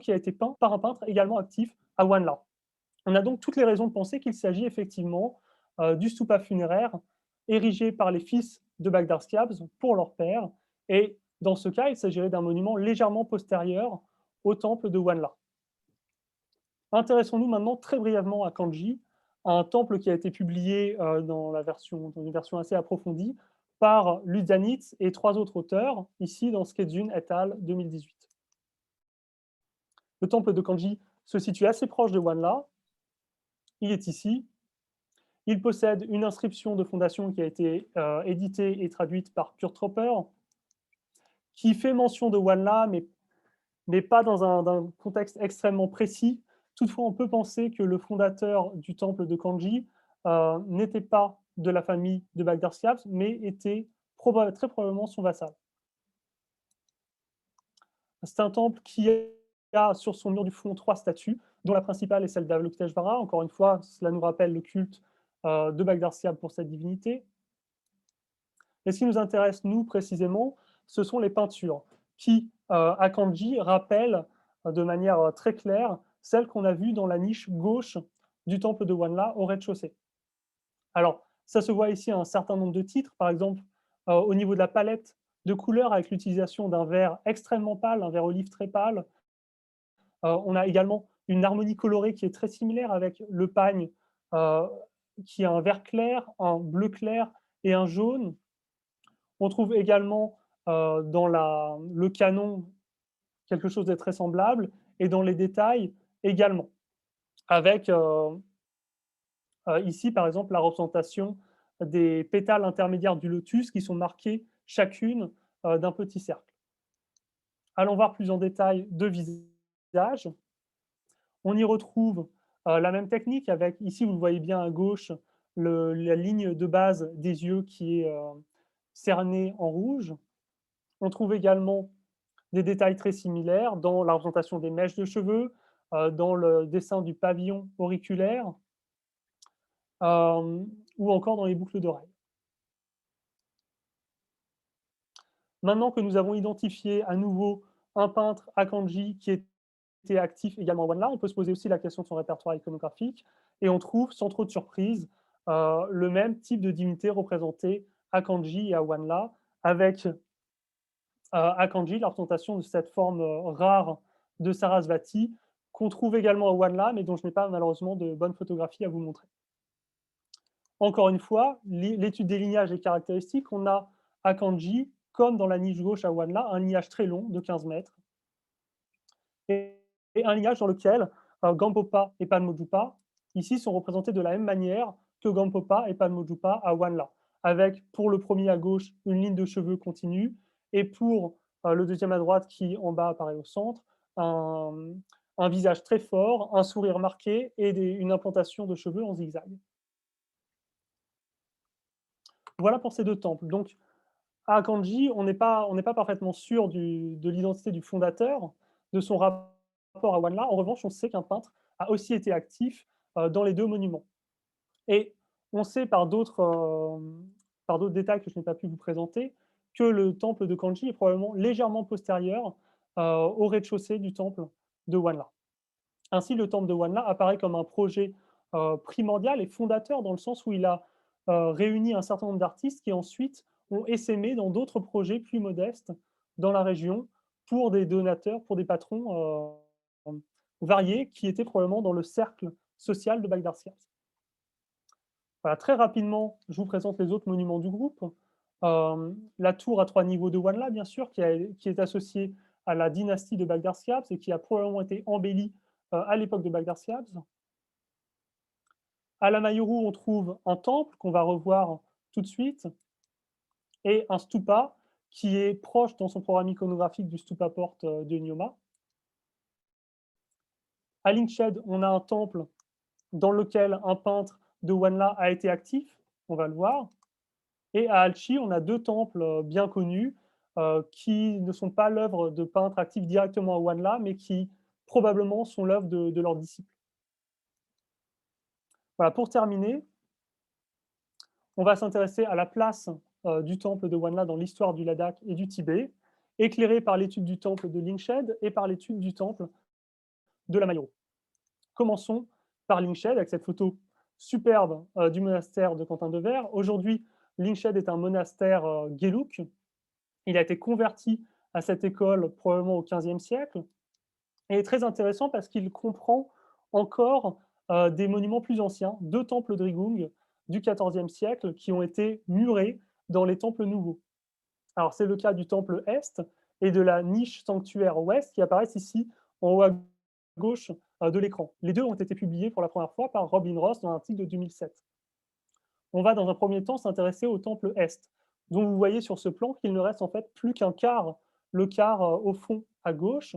qui a été peint par un peintre également actif à Wanla. On a donc toutes les raisons de penser qu'il s'agit effectivement du stupa funéraire érigé par les fils de Baghdad Schiabs pour leur père, et dans ce cas, il s'agirait d'un monument légèrement postérieur au temple de Wanla. Intéressons-nous maintenant très brièvement à Kanji, un temple qui a été publié dans une version assez approfondie par Ludzanitz et 3 autres auteurs, ici dans Skedzun et al. 2018. Le temple de Kanji se situe assez proche de Wanla. Il est ici. Il possède une inscription de fondation qui a été éditée et traduite par Kurt Tropper, qui fait mention de Wanla, mais pas dans un contexte extrêmement précis. Toutefois, on peut penser que le fondateur du temple de Kanji n'était pas de la famille de Baghdad Schiabs, mais était très probablement son vassal. C'est un temple qui a sur son mur du fond 3 statues, dont la principale est celle d'Avalokiteshvara. Encore une fois, cela nous rappelle le culte de Baghdad Schiabs pour cette divinité. Et ce qui nous intéresse, nous, précisément, ce sont les peintures qui, à Kanji, rappellent de manière très claire celles qu'on a vues dans la niche gauche du temple de Wanla au rez-de-chaussée. Alors, ça se voit ici un certain nombre de titres, par exemple, au niveau de la palette de couleurs avec l'utilisation d'un vert extrêmement pâle, un vert olive très pâle. On a également une harmonie colorée qui est très similaire avec le pagne euh, qui a un vert clair, un bleu clair et un jaune. On trouve également dans le canon quelque chose de très semblable et dans les détails également, avec ici par exemple la représentation des pétales intermédiaires du lotus qui sont marqués chacune d'un petit cercle. Allons voir plus en détail deux visages. On y retrouve la même technique avec, ici vous le voyez bien à gauche, la ligne de base des yeux qui est cernée en rouge. On trouve également des détails très similaires dans la représentation des mèches de cheveux, dans le dessin du pavillon auriculaire, ou encore dans les boucles d'oreilles. Maintenant que nous avons identifié à nouveau un peintre, Akanji, qui était actif également à Wanla, on peut se poser aussi la question de son répertoire iconographique, et on trouve, sans trop de surprise, le même type de divinité représentée à Kanji et à Wanla, avec à Kanji la représentation de cette forme rare de Sarasvati, qu'on trouve également à Wanla, mais dont je n'ai pas malheureusement de bonnes photographies à vous montrer. Encore une fois, l'étude des lignages est caractéristique. On a à Kanji, comme dans la niche gauche à Wanla, un lignage très long de 15 mètres, et un lignage dans lequel Gampopa et Panmojupa, ici, sont représentés de la même manière que Gampopa et Panmojupa à Wanla, avec, pour le premier à gauche, une ligne de cheveux continue, et pour le deuxième à droite, qui en bas apparaît au centre, un visage très fort, un sourire marqué et une implantation de cheveux en zigzag. Voilà pour ces deux temples. Donc, à Kanji, on n'est pas parfaitement sûr de l'identité du fondateur, de son rapport à Wanla. En revanche, on sait qu'un peintre a aussi été actif dans les deux monuments. Et on sait par d'autres détails que je n'ai pas pu vous présenter, que le temple de Kanji est probablement légèrement postérieur au rez-de-chaussée du temple de Wanla. Ainsi, le temple de Wanla apparaît comme un projet primordial et fondateur, dans le sens où il a réuni un certain nombre d'artistes qui ensuite ont essaimé dans d'autres projets plus modestes dans la région, pour des donateurs, pour des patrons variés qui étaient probablement dans le cercle social de Bagdarcias. Voilà, très rapidement, je vous présente les autres monuments du groupe. La tour à 3 niveaux de Wanla, bien sûr, qui est associée à la dynastie de Bagdarcias et qui a probablement été embellie à l'époque de Bagdarcias. À la Mayuru, on trouve un temple qu'on va revoir tout de suite, et un stupa qui est proche dans son programme iconographique du stupa porte de Nyoma. À Lingshed, on a un temple dans lequel un peintre de Wanla a été actif, on va le voir. Et à Alchi, on a deux temples bien connus qui ne sont pas l'œuvre de peintres actifs directement à Wanla, mais qui probablement sont l'œuvre de leurs disciples. Voilà, pour terminer, on va s'intéresser à la place du temple de Wanla dans l'histoire du Ladakh et du Tibet, éclairée par l'étude du temple de Lingshed et par l'étude du temple de la Mayuru. Commençons par Lingshed, avec cette photo superbe du monastère de Quentin de Vers. Aujourd'hui, Lingshed est un monastère Gelug. Il a été converti à cette école probablement au XVe siècle, et est très intéressant parce qu'il comprend encore des monuments plus anciens, deux temples Drigung du XIVe siècle qui ont été murés dans les temples nouveaux. Alors c'est le cas du temple Est et de la niche sanctuaire Ouest qui apparaissent ici en haut à gauche de l'écran. Les deux ont été publiés pour la première fois par Robin Ross dans un article de 2007. On va dans un premier temps s'intéresser au temple Est, dont vous voyez sur ce plan qu'il ne reste en fait plus qu'un quart, le quart au fond à gauche.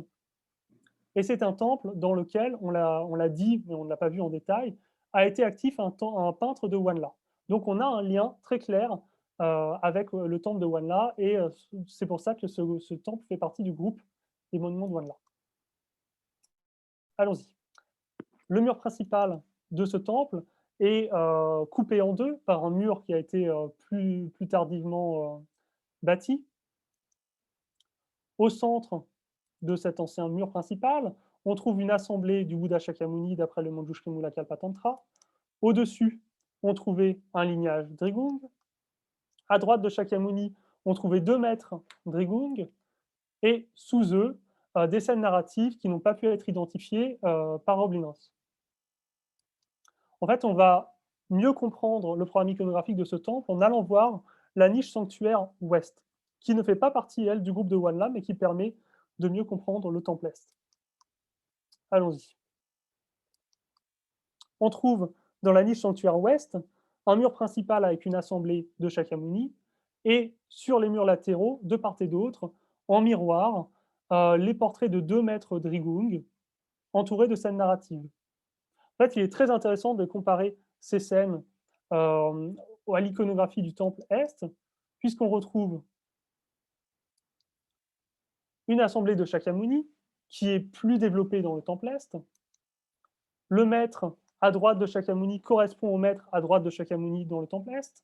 Et c'est un temple dans lequel, on l'a dit, mais on ne l'a pas vu en détail, a été actif un peintre de Wanla. Donc on a un lien très clair avec le temple de Wanla, et c'est pour ça que ce temple fait partie du groupe des monuments de Wanla. Allons-y. Le mur principal de ce temple est coupé en deux par un mur qui a été plus tardivement bâti. Au centre de cet ancien mur principal, on trouve une assemblée du Bouddha Shakyamuni d'après le Manjushrimula Kalpatantra. Au-dessus, on trouvait un lignage Drigung. À droite de Shakyamuni, on trouvait 2 maîtres Drigung, et sous eux, des scènes narratives qui n'ont pas pu être identifiées par Roblinos. En fait, on va mieux comprendre le programme iconographique de ce temple en allant voir la niche sanctuaire ouest, qui ne fait pas partie, elle, du groupe de Wanla, mais qui permet de mieux comprendre le temple est. Allons-y. On trouve dans la niche sanctuaire ouest un mur principal avec une assemblée de Shakyamuni, et sur les murs latéraux, de part et d'autre, en miroir, les portraits de 2 maîtres Drigung, entourés de scènes narratives. En fait, il est très intéressant de comparer ces scènes à l'iconographie du temple Est, puisqu'on retrouve une assemblée de Shakyamuni, qui est plus développée dans le temple Est. Le maître à droite de Shakyamuni correspond au maître à droite de Shakyamuni dans le temple Est,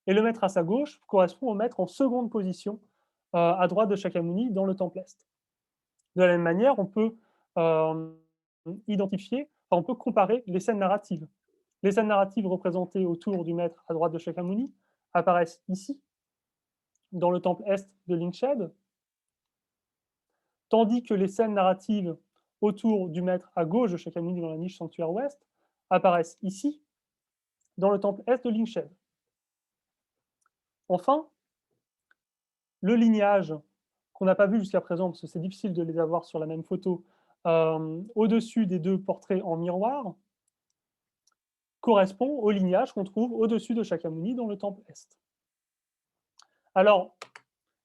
et le maître à sa gauche correspond au maître en seconde position à droite de Shakyamuni dans le temple Est. De la même manière, on peut identifier, enfin, on peut comparer les scènes narratives. Les scènes narratives représentées autour du maître à droite de Shakyamuni apparaissent ici, dans le temple Est de Lingshed, tandis que les scènes narratives autour du maître à gauche de Shakyamuni dans la niche sanctuaire Ouest apparaissent ici, dans le temple Est de Lingshed. Enfin, le lignage qu'on n'a pas vu jusqu'à présent, parce que c'est difficile de les avoir sur la même photo, au-dessus des deux portraits en miroir, correspond au lignage qu'on trouve au-dessus de Shakyamuni dans le temple Est. Alors,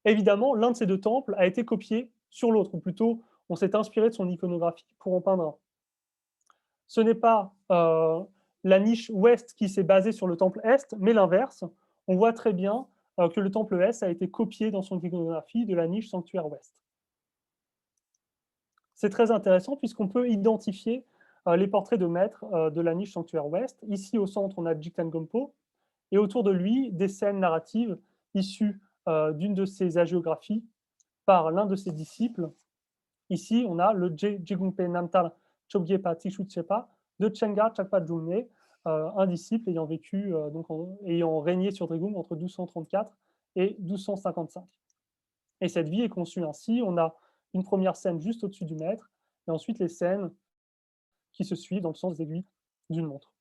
évidemment, l'un de ces deux temples a été copié sur l'autre, ou plutôt, on s'est inspiré de son iconographie pour en peindre un. Ce n'est pas la niche ouest qui s'est basée sur le temple est, mais l'inverse. On voit très bien que le temple est a été copié dans son iconographie de la niche sanctuaire ouest. C'est très intéressant puisqu'on peut identifier les portraits de maîtres de la niche sanctuaire ouest. Ici, au centre, on a Jigten Gompo, et autour de lui, des scènes narratives issues d'une de ses hagiographies par l'un de ses disciples. Ici, on a le Jigungpe Namtal Chobgyepa Tishutsepa de Chenga Chakpa Jumne, un disciple ayant vécu, ayant régné sur Drigung entre 1234 et 1255. Et cette vie est conçue ainsi. On a une première scène juste au-dessus du maître, et ensuite les scènes qui se suivent dans le sens des aiguilles d'une montre.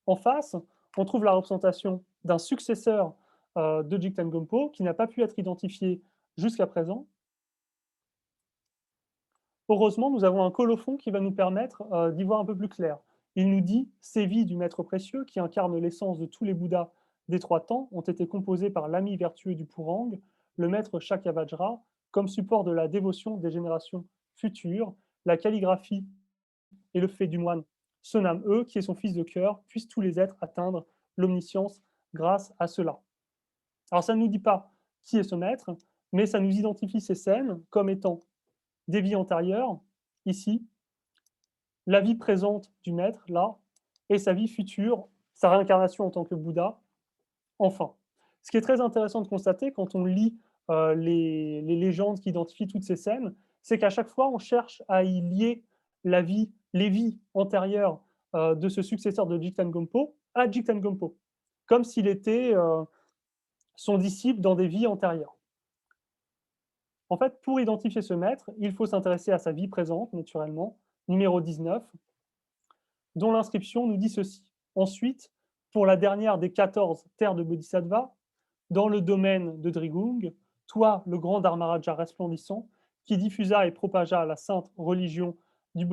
En face, on trouve la représentation d'un successeur de Jigten Gompo qui n'a pas pu être identifié jusqu'à présent. Heureusement, nous avons un colophon qui va nous permettre d'y voir un peu plus clair. Il nous dit « Ces vies du maître précieux, qui incarnent l'essence de tous les Bouddhas des trois temps, ont été composées par l'ami vertueux du Purang, le maître Shakyavajra, comme support de la dévotion des générations futures. La calligraphie et le fait du moine Sonam E, qui est son fils de cœur, puissent tous les êtres atteindre l'omniscience grâce à cela. » Alors ça ne nous dit pas qui est ce maître, mais ça nous identifie ces scènes comme étant des vies antérieures, ici, la vie présente du maître, là, et sa vie future, sa réincarnation en tant que Bouddha, enfin. Ce qui est très intéressant de constater quand on lit les légendes qui identifient toutes ces scènes, c'est qu'à chaque fois, on cherche à y lier la vie, les vies antérieures de ce successeur de Jigten Gompo à Jigten Gompo, comme s'il était son disciple dans des vies antérieures. En fait, pour identifier ce maître, il faut s'intéresser à sa vie présente, naturellement, numéro 19, dont l'inscription nous dit ceci. Ensuite, pour la dernière des 14 terres de Bodhisattva, dans le domaine de Drigung, toi, le grand Dharmaraja resplendissant, qui diffusa et propagea la sainte religion du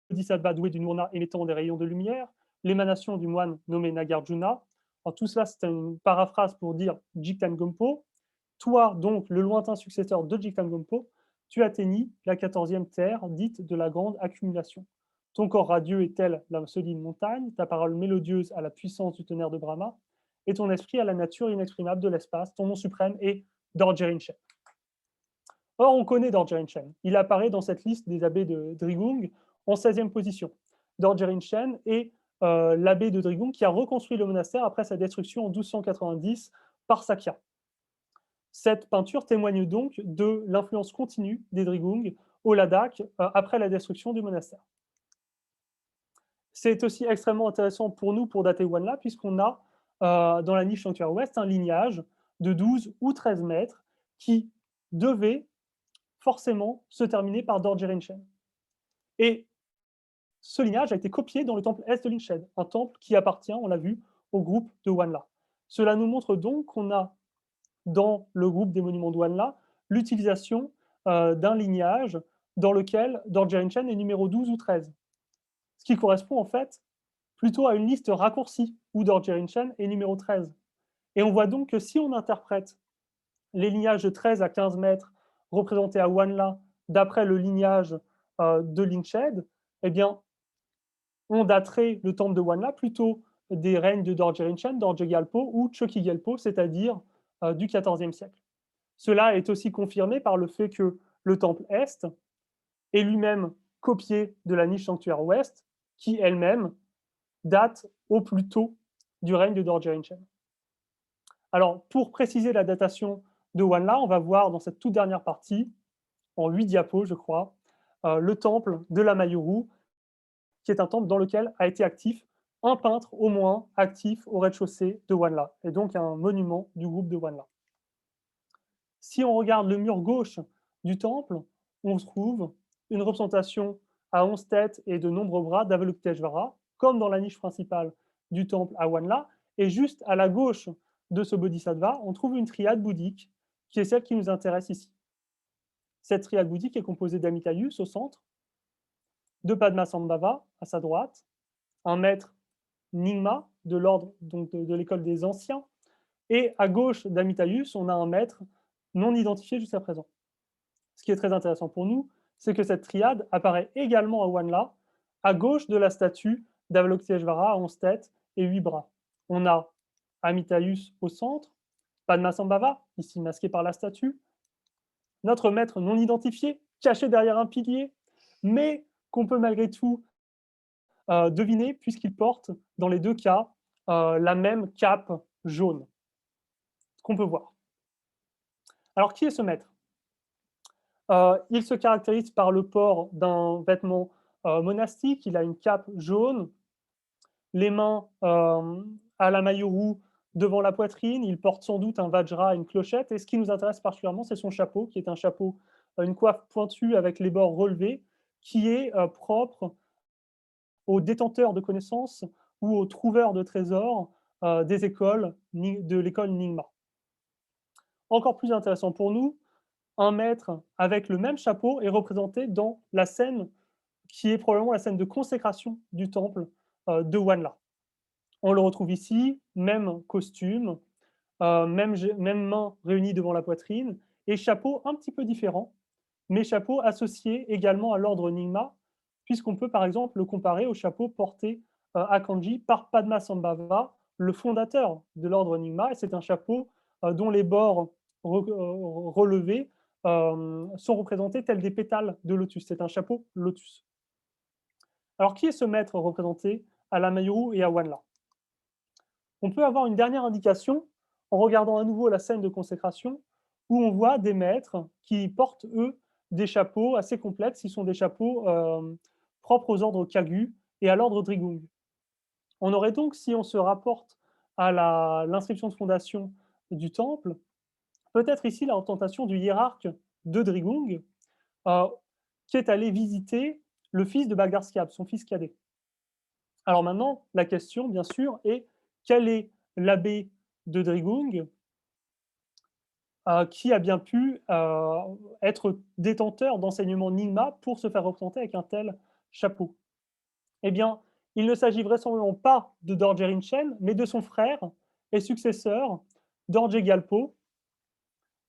Bodhisattva doué d'une urna émettant des rayons de lumière, l'émanation du moine nommé Nagarjuna. Alors, tout cela, c'est une paraphrase pour dire Jigten Gompo. Toi, donc, le lointain successeur de Jigten Gompo, tu atteignis la 14e terre, dite de la grande accumulation. Ton corps radieux est tel la solide montagne, ta parole mélodieuse à la puissance du tonnerre de Brahma, et ton esprit à la nature inexprimable de l'espace. Ton nom suprême est Dorje Rinchen. Or, on connaît Dorje Rinchen. Il apparaît dans cette liste des abbés de Drigung en 16e position. Dorje Rinchen est l'abbé de Drigung qui a reconstruit le monastère après sa destruction en 1290 par Sakya. Cette peinture témoigne donc de l'influence continue des Drigung au Ladakh après la destruction du monastère. C'est aussi extrêmement intéressant pour nous pour dater Wanla, puisqu'on a dans la niche sanctuaire ouest un lignage de 12 ou 13 mètres qui devait forcément se terminer par Dorje Rinchen. Et ce lignage a été copié dans le temple est de Lingshed, un temple qui appartient, on l'a vu, au groupe de Wanla. Cela nous montre donc qu'on a dans le groupe des monuments de Wanla l'utilisation d'un lignage dans lequel Dorje Rinchen est numéro 12 ou 13. Ce qui correspond en fait plutôt à une liste raccourcie où Dorje Rinchen est numéro 13. Et on voit donc que si on interprète les lignages de 13 à 15 mètres représentés à Wanla d'après le lignage de Lingshed, eh bien, on daterait le temple de Wanla plutôt des règnes de Dorje Rinchen, Dorje Gyalpo ou Choki Gyalpo, c'est-à-dire du XIVe siècle. Cela est aussi confirmé par le fait que le temple Est est lui-même copié de la niche sanctuaire Ouest, qui elle-même date au plus tôt du règne de Dorje Rinchen. Alors, pour préciser la datation de Wanla, on va voir dans cette toute dernière partie, en 8 diapos, je crois, le temple de la Mayuru, qui est un temple dans lequel a été actif un peintre au moins actif au rez-de-chaussée de Wanla, et donc un monument du groupe de Wanla. Si on regarde le mur gauche du temple, on trouve une représentation à 11 têtes et de nombreux bras d'Avalokiteshvara, comme dans la niche principale du temple à Wanla, et juste à la gauche de ce bodhisattva, on trouve une triade bouddhique, qui est celle qui nous intéresse ici. Cette triade bouddhique est composée d'Amitayus au centre, de Padmasambhava à sa droite, un maître Nyingma de l'ordre donc de l'école des anciens, et à gauche d'Amitayus, on a un maître non identifié jusqu'à présent. Ce qui est très intéressant pour nous, c'est que cette triade apparaît également à Wanla, à gauche de la statue d'Avalokiteshvara à 11 têtes et 8 bras. On a Amitayus au centre, Padmasambhava, ici masqué par la statue, notre maître non identifié, caché derrière un pilier, mais qu'on peut malgré tout deviner, puisqu'il porte, dans les deux cas, la même cape jaune, qu'on peut voir. Alors, qui est ce maître? Il se caractérise par le port d'un vêtement monastique, il a une cape jaune, les mains à la Mayuru devant la poitrine, il porte sans doute un vajra, une clochette, et ce qui nous intéresse particulièrement, c'est son chapeau, qui est un chapeau, une coiffe pointue avec les bords relevés, qui est propre aux détenteurs de connaissances ou aux trouveurs de trésors des écoles, de l'école Nyingma. Encore plus intéressant pour nous, un maître avec le même chapeau est représenté dans la scène qui est probablement la scène de consécration du temple de Wanla. On le retrouve ici, même costume, même main réunie devant la poitrine, et chapeau un petit peu différent, mais chapeau associé également à l'ordre Nyingma, puisqu'on peut par exemple le comparer au chapeau porté à Kanji par Padmasambhava, le fondateur de l'ordre Nyingma, et c'est un chapeau dont les bords relevés sont représentés tels des pétales de lotus. C'est un chapeau lotus. Alors, qui est ce maître représenté à la Mayuru et à Wanla? On peut avoir une dernière indication en regardant à nouveau la scène de consécration, où on voit des maîtres qui portent, eux, des chapeaux assez complexes. Ils sont des chapeaux propres aux ordres Kagu et à l'ordre Drigung. On aurait donc, si on se rapporte à l'inscription de fondation du temple, peut-être ici la représentation du hiérarque de Drigung, euh, qui est allé visiter le fils de Bagdarskiab, son fils cadet. Alors maintenant, la question, bien sûr, est quel est l'abbé de Drigung qui a bien pu être détenteur d'enseignements Nyingma pour se faire représenter avec un tel chapeau? Eh bien, il ne s'agit vraisemblablement pas de Dorje Rinchen, mais de son frère et successeur, Dorje Gyalpo,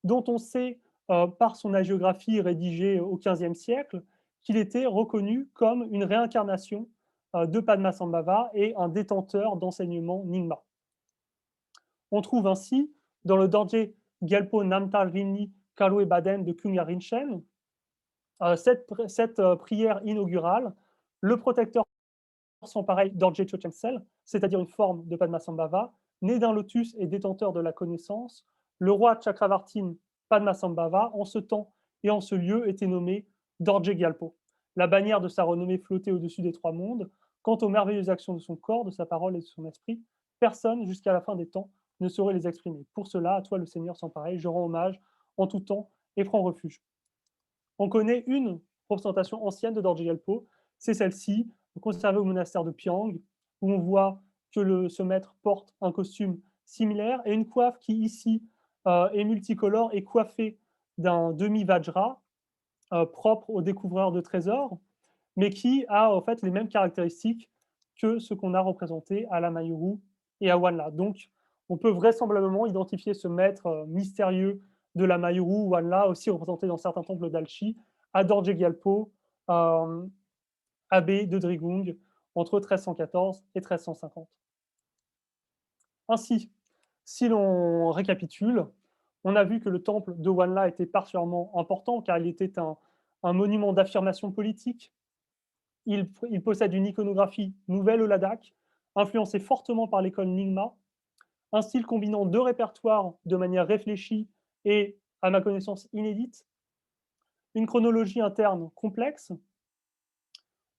dont on sait par son hagiographie rédigée au XVe siècle qu'il était reconnu comme une réincarnation de Padmasambhava et un détenteur d'enseignements Nyingma. On trouve ainsi dans le Dorje Gyalpo Namtar Rinni Kalwe Baden de Kungya Rinchen cette prière inaugurale, le protecteur sans pareil Dorje Chochen-sel, c'est-à-dire une forme de Padmasambhava, né d'un lotus et détenteur de la connaissance, le roi Chakravartin Padmasambhava, en ce temps et en ce lieu, était nommé Dorje Gyalpo. La bannière de sa renommée flottait au-dessus des trois mondes. Quant aux merveilleuses actions de son corps, de sa parole et de son esprit, personne, jusqu'à la fin des temps, ne saurait les exprimer. Pour cela, à toi le Seigneur sans pareil, je rends hommage en tout temps et prends refuge. On connaît une représentation ancienne de Dorje Gyalpo, c'est celle-ci, conservée au monastère de Piang, où on voit que ce maître porte un costume similaire et une coiffe qui ici est multicolore et coiffée d'un demi-vajra propre aux découvreurs de trésors, mais qui a en fait les mêmes caractéristiques que ce qu'on a représenté à la Mayuru et à Wanla. Donc, on peut vraisemblablement identifier ce maître mystérieux de la Mayuru, Wanla, aussi représenté dans certains temples d'Alchi, à Dorje Gyalpo, abbé de Drigung, entre 1314 et 1350. Ainsi, si l'on récapitule, on a vu que le temple de Wanla était particulièrement important car il était un monument d'affirmation politique. Il possède une iconographie nouvelle au Ladakh, influencée fortement par l'école Nyingma, un style combinant deux répertoires de manière réfléchie et, à ma connaissance, inédite, une chronologie interne complexe.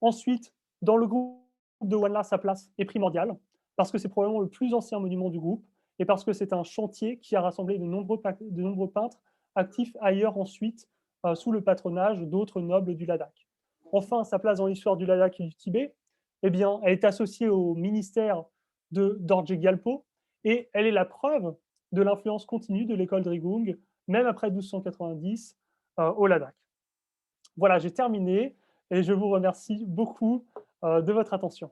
Ensuite, dans le groupe de Wanla, sa place est primordiale, parce que c'est probablement le plus ancien monument du groupe et parce que c'est un chantier qui a rassemblé de nombreux peintres actifs ailleurs ensuite, sous le patronage d'autres nobles du Ladakh. Enfin, sa place dans l'histoire du Ladakh et du Tibet, eh bien, elle est associée au ministère de Dorje Gyalpo et elle est la preuve de l'influence continue de l'école Drigung, même après 1290, au Ladakh. Voilà, j'ai terminé et je vous remercie beaucoup de votre attention.